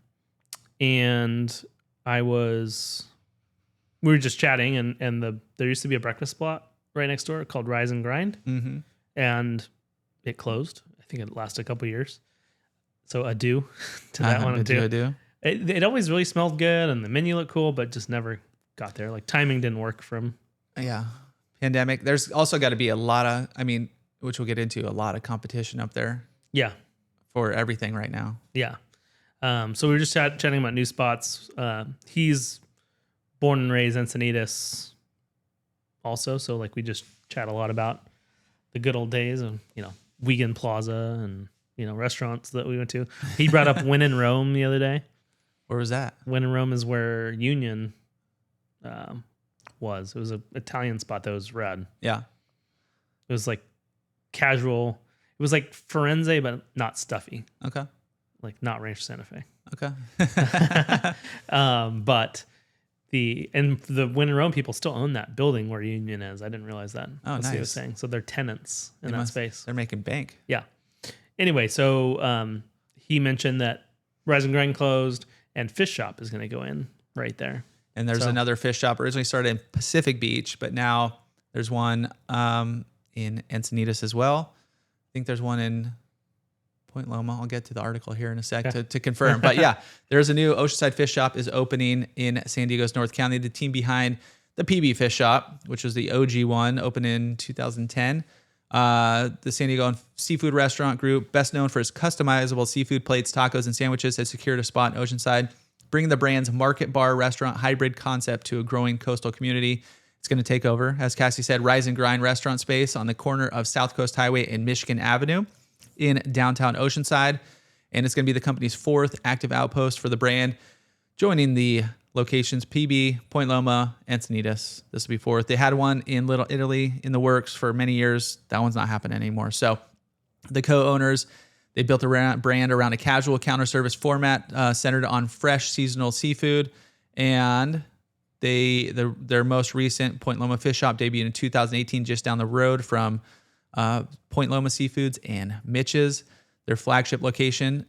we were just chatting, and there used to be a breakfast spot right next door called Rise and Grind. Mm-hmm. And it closed. I think it lasted a couple years. So adieu to that one. Adieu. It always really smelled good, and the menu looked cool, but just never got there. Like timing didn't work for him. Yeah. Pandemic. There's also got to be a lot of, which we'll get into, a lot of competition up there Yeah. for everything right now. Yeah. So we were just chatting about new spots. He's born and raised Encinitas also. So like we just chat a lot about the good old days of, Wiegand Plaza and, restaurants that we went to. He brought up Win in Rome the other day. Where was that? Win in Rome is where Union was. It was an Italian spot that was rad. Yeah. It was like casual. It was like Firenze, but not stuffy. Okay. Like not Rancho Santa Fe. Okay. But the Win in Rome people still own that building where Union is. I didn't realize that. Oh, That's what I was nice. saying. So they're tenants in that space. They're making bank. Yeah. Anyway, so he mentioned that Rise and Grind closed and Fish Shop is going to go in right there. And there's another fish shop originally started in Pacific Beach, but now there's one in Encinitas as well. I think there's one in Point Loma. I'll get to the article here in a sec to confirm. But yeah, there's a new Oceanside Fish Shop is opening in San Diego's North County. The team behind the PB Fish Shop, which was the OG one, opened in 2010. The San Diego Seafood Restaurant Group, best known for its customizable seafood plates, tacos, and sandwiches, has secured a spot in Oceanside, bringing the brand's market bar restaurant hybrid concept to a growing coastal community. It's going to take over, as Cassie said, Rise and Grind restaurant space on the corner of South Coast Highway and Michigan Avenue in downtown Oceanside. And it's going to be the company's 4th active outpost for the brand, joining the locations PB, Point Loma, Encinitas. This will be 4th. They had one in Little Italy in the works for many years. That one's not happening anymore. So the co-owners, they built a brand around a casual counter service format centered on fresh seasonal seafood. And their most recent Point Loma Fish Shop debuted in 2018, just down the road from Point Loma Seafoods and Mitch's, their flagship location.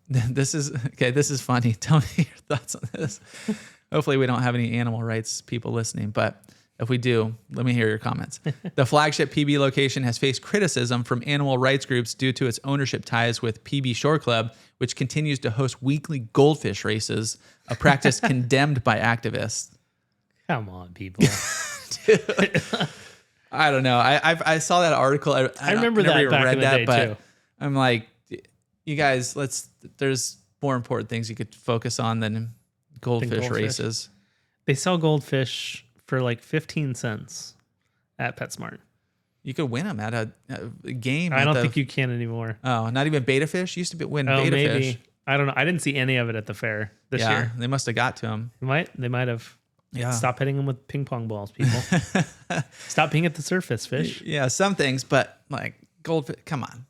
This is funny. Tell me your thoughts on this. Hopefully we don't have any animal rights people listening, but if we do, let me hear your comments. The flagship PB location has faced criticism from animal rights groups due to its ownership ties with PB Shore Club, which continues to host weekly goldfish races, a practice condemned by activists. Come on, people. I don't know. I saw that article. I remember never that even back read in the that, day, but too. I'm like, you guys, there's more important things you could focus on than goldfish races. They sell goldfish for like 15 cents at PetSmart. You could win them at a game. I don't think you can anymore. Oh, not even beta fish? You used to win Oh, beta maybe. fish. I don't know. I didn't see any of it at the fair this year. They must have got to them. They might have. Yeah. Stop hitting them with ping pong balls, people. Stop being at the surface, fish. Yeah, some things, but like goldfish, come on,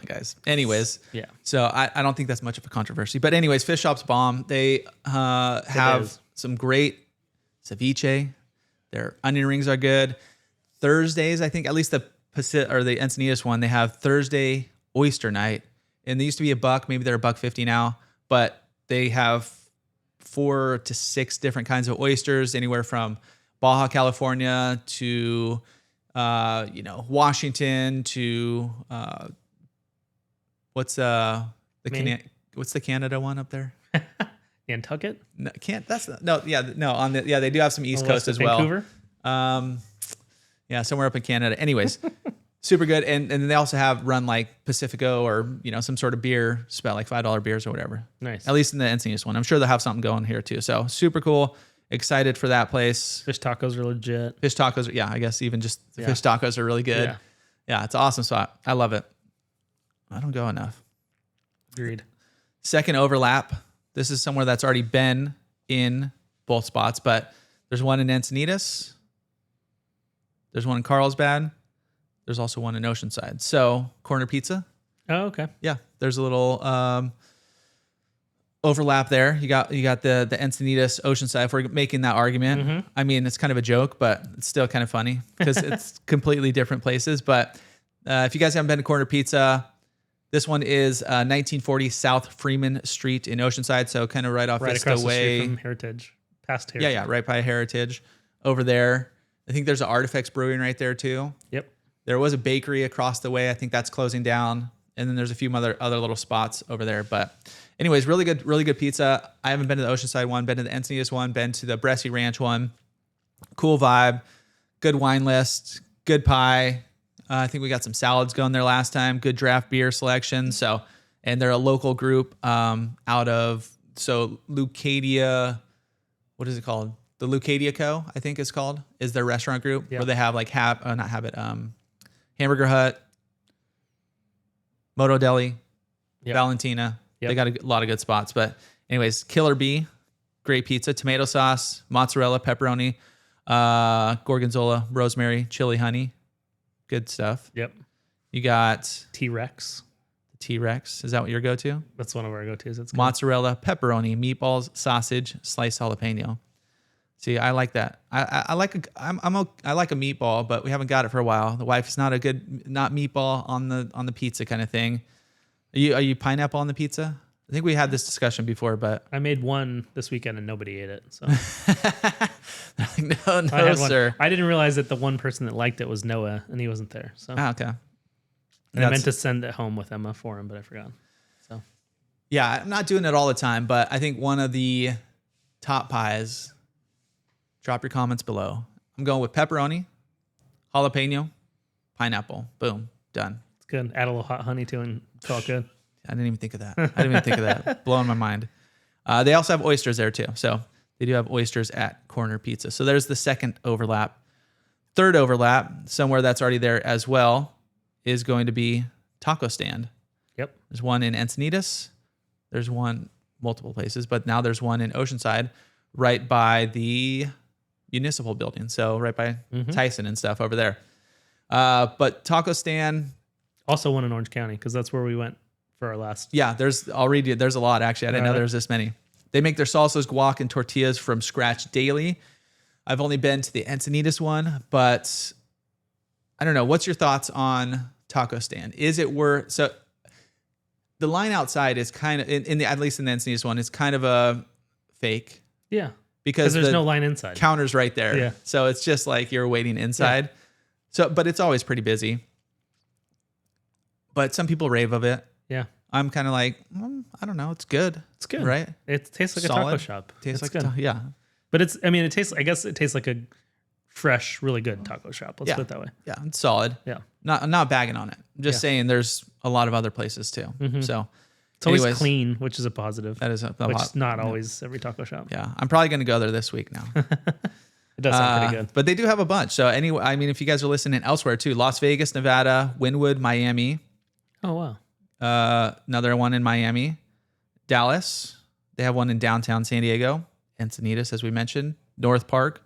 guys. Anyways, Yeah. So I don't think that's much of a controversy. But anyways, Fish Shop's bomb. They have is. some great ceviche. Their onion rings are good. Thursdays, I think, at least the Encinitas one, they have Thursday oyster night, and they used to be $1. Maybe they're $1.50 now, but they have 4 to 6 different kinds of oysters, anywhere from Baja California to Washington to what's the Canada one up there? Nantucket? No, they do have some East Coast as well. Vancouver? Somewhere up in Canada. Anyways, super good. And then they also run like Pacifico or, some sort of beer, spell like $5 beers or whatever. Nice. At least in the Encinitas one. I'm sure they'll have something going here too. So super cool. Excited for that place. Fish tacos are legit. Fish tacos. Yeah. I guess even just the fish tacos are really good. Yeah. It's an awesome spot. I love it. I don't go enough. Agreed. Second overlap. This is somewhere that's already been in both spots, but there's one in Encinitas. There's one in Carlsbad. There's also one in Oceanside. So Corner Pizza. Oh, okay. Yeah, there's a little overlap there. You got the Encinitas Oceanside. If we're making that argument, Mm-hmm. I mean it's kind of a joke, but it's still kind of funny because it's completely different places. But if you guys haven't been to Corner Pizza, this one is 1940 South Freeman Street in Oceanside, so kind of right off Right Vista across the Way. street from Heritage. Past Heritage. Yeah, right by Heritage over there. I think there's an Artifacts Brewing right there too. Yep. There was a bakery across the way. I think that's closing down. And then there's a few other little spots over there. But anyways, really good pizza. I haven't been to the Oceanside one, been to the Encinitas one, been to the Bresci Ranch one. Cool vibe, good wine list, good pie. I think we got some salads going there last time. Good draft beer selection. So, and they're a local group out of Lucadia. What is it called? The Lucadia Co. I think it's called is their restaurant group where they have like Hamburger Hut, Moto Deli, Valentina. Yep. They got a lot of good spots. But anyways, Killer Bee, great pizza, tomato sauce, mozzarella, pepperoni, gorgonzola, rosemary, chili, honey. Good stuff. Yep. You got T-Rex. T-Rex. Is that what your go-to? That's one of our go-tos. It's good. Mozzarella, pepperoni, meatballs, sausage, sliced jalapeno. See, I like that. I like a meatball, but we haven't got it for a while. The wife's not meatball on the pizza kind of thing. Are you pineapple on the pizza? I think we had this discussion before, but I made one this weekend and nobody ate it. So no, sir. I didn't realize that the one person that liked it was Noah, and he wasn't there. So Okay. and I meant to send it home with Emma for him, but I forgot. So yeah, I'm not doing it all the time, but I think one of the top pies. Drop your comments below. I'm going with pepperoni, jalapeno, pineapple. Boom, done. it's good. Add a little hot honey to it and it's all good. I didn't even think of that. Blowing my mind. They also have oysters there too. So they do have oysters at Corner Pizza. So there's the second overlap. Third overlap, somewhere that's already there as well, is going to be Taco Stand. Yep. There's one in Encinitas. There's one multiple places, but now there's one in Oceanside right by the municipal building. So right by Tyson and stuff over there. But Taco Stand. Also one in Orange County because that's where we went for our last. Yeah, there's a lot actually. I didn't know there was this many. They make their salsas, guac, and tortillas from scratch daily. I've only been to the Encinitas one, but I don't know. What's your thoughts on Taco Stand? Is it worth so? The line outside is kind of at least in the Encinitas one is kind of a fake. Yeah. because there's the no line inside. counter's right there. Yeah. So it's just like you're waiting inside. So, but it's always pretty busy. But some people rave of it. Yeah. I'm kind of like, I don't know. It's good. It's good. Right? It tastes like a Solid. taco shop. Tastes It's like good. yeah. But I guess it tastes like a fresh, really good taco shop. Let's put it that way. Yeah, it's solid. Yeah. Not bagging on it. I'm just saying there's a lot of other places too. So It's always anyways, clean, which is a positive. That is a which lot. is not always every taco shop. Yeah. I'm probably going to go there this week now. It does sound pretty good. But they do have a bunch. So anyway, I mean, if you guys are listening elsewhere too, Las Vegas, Nevada, Wynwood, Miami, Oh, wow. another one in Miami, Dallas. They have one in downtown San Diego, Encinitas, as we mentioned, North Park,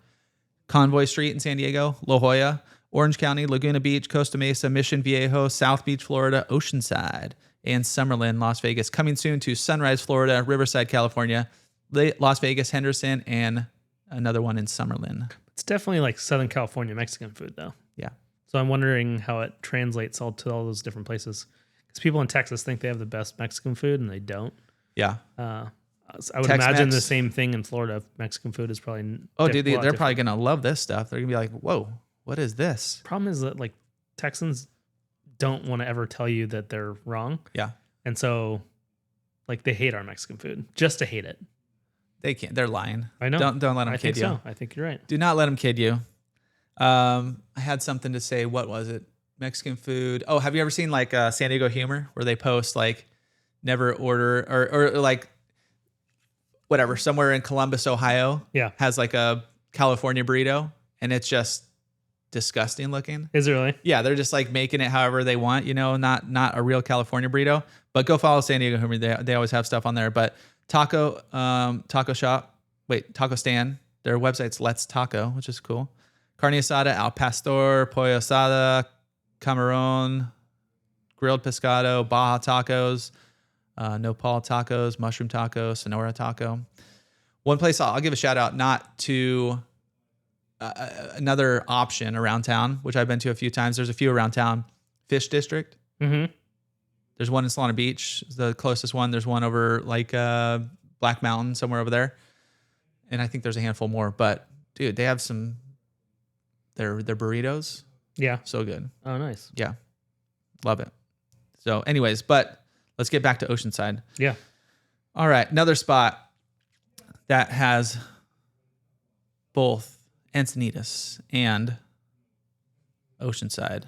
Convoy Street in San Diego, La Jolla, Orange County, Laguna Beach, Costa Mesa, Mission Viejo, South Beach, Florida, Oceanside, and Summerlin, Las Vegas. Coming soon to Sunrise, Florida, Riverside, California, Las Vegas, Henderson, and another one in Summerlin. It's definitely like Southern California Mexican food, though. Yeah. So I'm wondering how it translates all to all those different places. Because people in Texas think they have the best Mexican food, and they don't. Yeah. I would Tex-Mex. imagine the same thing in Florida. Mexican food is probably Oh, dude, a lot they're different. probably going to love this stuff. They're going to be like, whoa, what is this? Problem is that like Texans don't want to ever tell you that they're wrong, Yeah. and so like they hate our Mexican food just to hate it. They can't. They're lying. I know. Don't let them I kid think you. so. I think you're right. Do not let them kid you. I had something to say. What was it? Mexican food. Oh, have you ever seen like San Diego Humor where they post like never order or like whatever somewhere in Columbus, Ohio Yeah. has like a California burrito and it's just disgusting looking. Is it really? Yeah, they're just like making it however they want, you know, not a real California burrito. But go follow San Diego Humor. They always have stuff on there. But taco stand. Their website's Let's Taco, which is cool. Carne asada, al pastor, pollo asada, camarón, grilled pescado, Baja tacos, nopal tacos, mushroom taco, Sonora taco. One place I'll give a shout out, not to another option around town, which I've been to a few times. There's a few around town. Fish District. Mm-hmm. There's one in Solana Beach, the closest one. There's one over like Black Mountain, somewhere over there. And I think there's a handful more. But dude, they have some their burritos. Yeah. So good. Oh, nice. Yeah. Love it. So anyways, but let's get back to Oceanside. Yeah. All right. Another spot that has both Encinitas and Oceanside.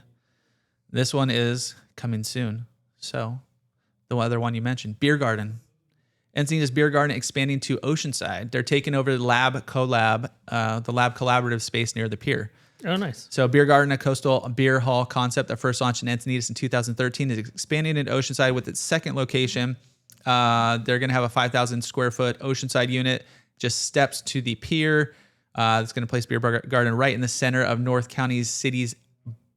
This one is coming soon. So the other one you mentioned, Bier Garden. Encinitas Bier Garden expanding to Oceanside. They're taking over the Lab Collaborative space near the pier. Oh, nice. So Bier Garden, a coastal beer hall concept that first launched in Encinitas in 2013, is expanding into Oceanside with its second location. They're going to have a 5,000 square foot Oceanside unit, just steps to the pier. It's going to place Bier Garden right in the center of North County City's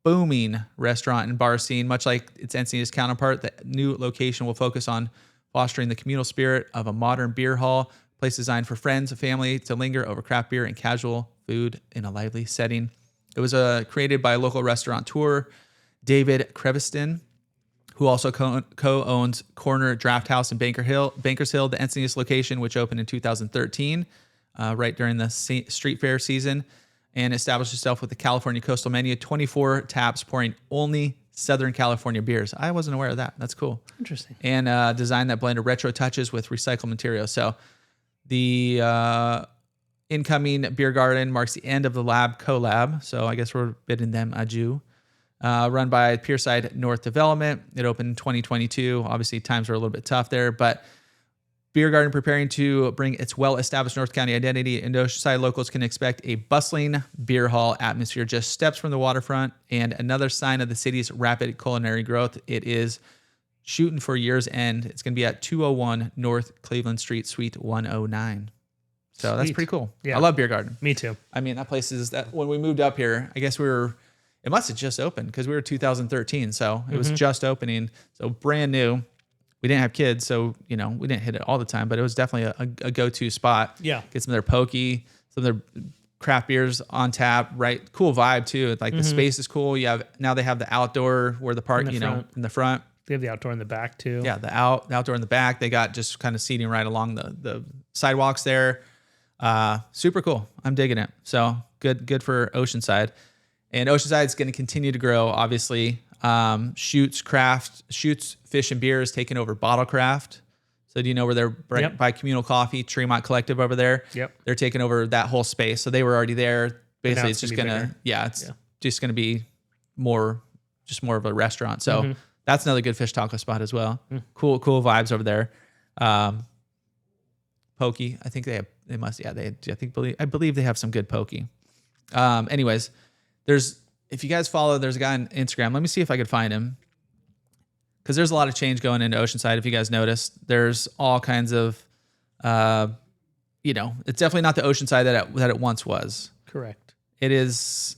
booming restaurant and bar scene. Much like its Encinitas counterpart, the new location will focus on fostering the communal spirit of a modern beer hall, place designed for friends and family to linger over craft beer and casual food in a lively setting. It was created by local restaurateur David Creviston, who also co-owns Corner Draft House in Bankers Hill, the Encinitas location, which opened in 2013, right during the street fair season, and established itself with the California coastal menu, 24 taps pouring only Southern California beers. I wasn't aware of that. That's cool. Interesting. And design that blended retro touches with recycled materials. So the incoming Bier Garden marks the end of the Lab Collab. So I guess we're bidding them adieu. Run by Pierside North Development. It opened in 2022. Obviously, times were a little bit tough there, but Bier Garden preparing to bring its well-established North County identity into Oceanside. Locals can expect a bustling beer hall atmosphere just steps from the waterfront, and another sign of the city's rapid culinary growth. It is shooting for year's end. It's going to be at 201 North Cleveland Street, Suite 109. So that's Sweet. pretty cool. Yeah. I love Bier Garden. Me too. I mean, that place is that when we moved up here, I guess it must have just opened because we were 2013. So it was just opening. So brand new. We didn't have kids, so, we didn't hit it all the time, but it was definitely a go-to spot. Yeah. Get some of their pokey, some of their craft beers on tap, right? Cool vibe too. Like the space is cool. Now they have the outdoor where the park, In the front. in the front. They have the outdoor in the back too. Yeah, the outdoor in the back. They got just kind of seating right along the sidewalks there. Super cool. I'm digging it. So good for Oceanside. And Oceanside is going to continue to grow, obviously. Shoots, Fish and Beer is taking over Bottlecraft. So do you know where they're by Communal Coffee, Tremont Collective over there? Yep. They're taking over that whole space. So they were already there. Basically, it's just gonna just gonna be more of a restaurant. So that's another good fish taco spot as well. Cool vibes over there. Pokey, I think I believe they have some good pokey. Anyways, if you guys follow, there's a guy on Instagram. Let me see if I could find him. Because there's a lot of change going into Oceanside. If you guys noticed, there's all kinds of, it's definitely not the Oceanside that it once was. Correct. It's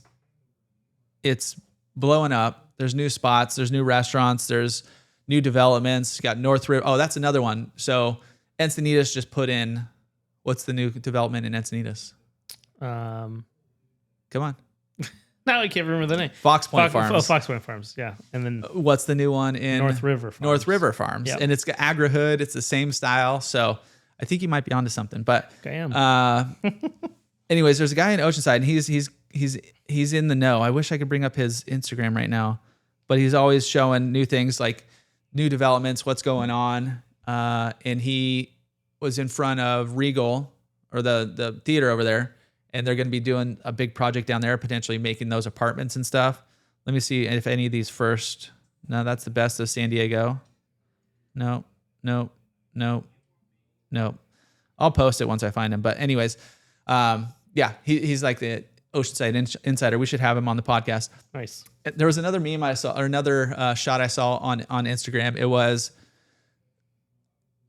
blowing up. There's new spots. There's new restaurants. There's new developments. You got North River. Oh, that's another one. So Encinitas just put in. What's the new development in Encinitas? Come on. Now I can't remember the name. Fox Point Farms. Oh, Fox Point Farms. Yeah, and then what's the new one in North River Farms? North River Farms, Yep. And it's got agri-hood. It's the same style. So I think you might be onto something. But I am. Anyways, there's a guy in Oceanside, and he's in the know. I wish I could bring up his Instagram right now, but he's always showing new things, like new developments, what's going on. And he was in front of Regal, or the theater over there, and they're going to be doing a big project down there, potentially making those apartments and stuff. Let me see if any of these first. No, that's the best of San Diego. No. I'll post it once I find him. But anyways, he's like the Oceanside insider. We should have him on the podcast. Nice. There was another meme I saw, or another shot I saw on Instagram. It was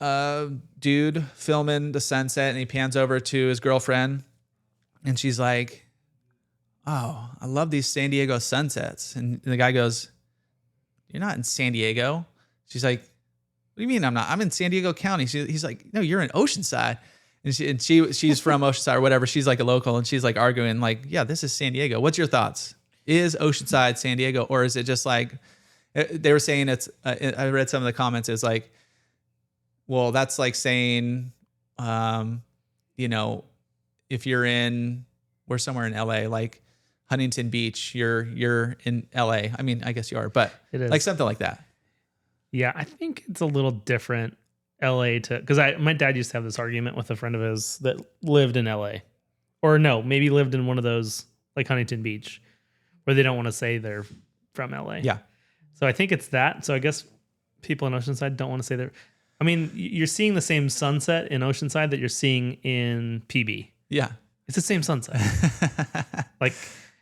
a dude filming the sunset, and he pans over to his girlfriend, and she's like, "Oh, I love these San Diego sunsets." And the guy goes, "You're not in San Diego." She's like, "What do you mean I'm not? I'm in San Diego County." He's like, "No, you're in Oceanside." And she's from Oceanside or whatever. She's like a local, and she's like arguing, like, "Yeah, this is San Diego. What's your thoughts? Is Oceanside San Diego, or is it just like?" They were saying it's. I read some of the comments. It's like, well, that's like saying, if we're somewhere in LA, like Huntington Beach, you're in LA. I mean, I guess you are, but It is. like something like that. Yeah, I think it's a little different LA because my dad used to have this argument with a friend of his that lived in LA, or no, maybe lived in one of those like Huntington Beach, where they don't want to say they're from LA. Yeah. So I think it's that. So I guess people in Oceanside don't want to say they're. I mean, you're seeing the same sunset in Oceanside that you're seeing in PB. Yeah. It's the same sunset. Like,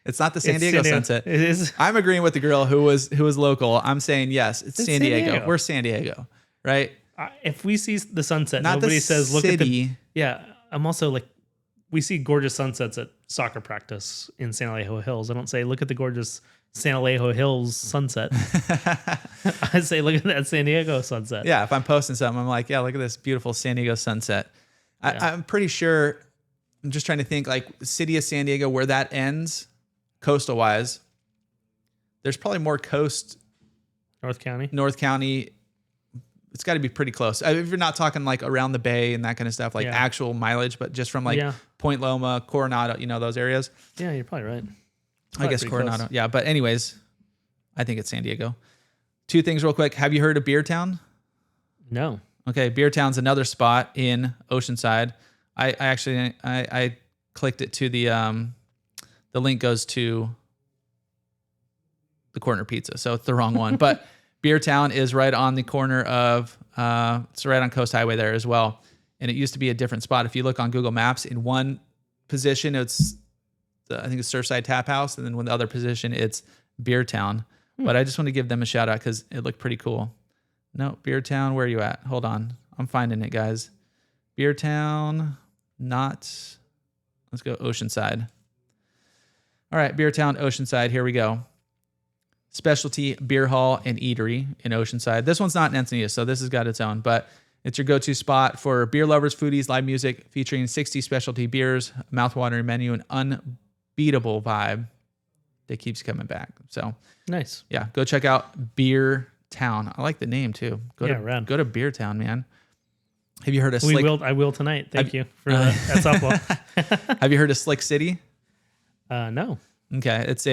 it's not the San Diego sunset. It is. I'm agreeing with the girl who was local. I'm saying yes, it's San Diego. We're San Diego, right? If we see the sunset, Not nobody the says look at the. city. Yeah, I'm also like, we see gorgeous sunsets at soccer practice in San Alejo Hills. I don't say look at the gorgeous San Alejo Hills sunset. I say look at that San Diego sunset. Yeah, if I'm posting something, I'm like, yeah, look at this beautiful San Diego sunset. Yeah. I'm pretty sure. I'm just trying to think, like, city of San Diego, where that ends, coastal wise. There's probably more coast. North County. It's got to be pretty close. If you're not talking like around the bay and that kind of stuff, like actual mileage, but just from like Point Loma, Coronado, those areas. Yeah, you're probably right. I guess Coronado. Close. Yeah, but anyways, I think it's San Diego. Two things real quick. Have you heard of Beer Town? No. Okay, Beer Town's another spot in Oceanside. I actually clicked it to the link goes to the corner pizza, so it's the wrong one. But Beer Town is right on the corner of it's right on Coast Highway there as well. And it used to be a different spot. If you look on Google Maps, in one position it's I think it's Surfside Tap House, and then in the other position it's Beer Town. But I just want to give them a shout out because it looked pretty cool. No, Beer Town, where are you at? Hold on, I'm finding it, guys. Beer Town, let's go Oceanside. All right, Beer Town, Oceanside, here we go. Specialty beer hall and eatery in Oceanside. This one's not in Encinitas, so this has got its own, but it's your go-to spot for beer lovers, foodies, live music, featuring 60 specialty beers, mouthwatering menu, and unbeatable vibe that keeps coming back. So nice. Yeah, go check out Beer Town. I like the name too. Go to Beer Town, man. Have you heard of We Slick? will. I will tonight. Thank you for that softball. Have you heard of Slick City? No. Okay, it's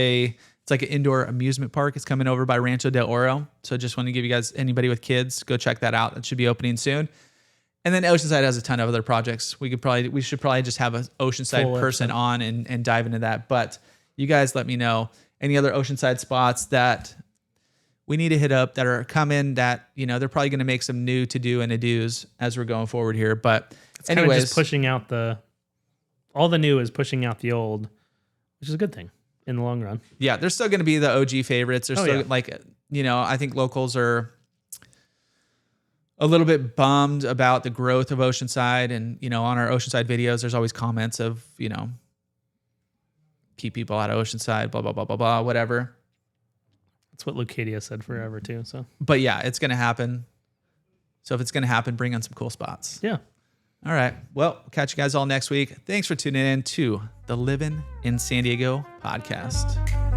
like an indoor amusement park. It's coming over by Rancho del Oro. So just want to give you guys, anybody with kids, go check that out. It should be opening soon. And then Oceanside has a ton of other projects. We should probably just have an Oceanside Full person episode. on and dive into that. But you guys let me know any other Oceanside spots that we need to hit up that are coming that, they're probably going to make some new to do and adieus as we're going forward here. But It's kind of anyways, just pushing out all the new is pushing out the old, which is a good thing in the long run. yeah, there's still going to be the OG favorites. There's still I think locals are a little bit bummed about the growth of Oceanside, and on our Oceanside videos, there's always comments of keep people out of Oceanside, blah blah blah blah blah, whatever. That's what Lucadia said forever too. So, But yeah, it's gonna happen. So if it's gonna happen, bring on some cool spots. yeah. All right. Well, catch you guys all next week. Thanks for tuning in to the Livin in San Diego podcast.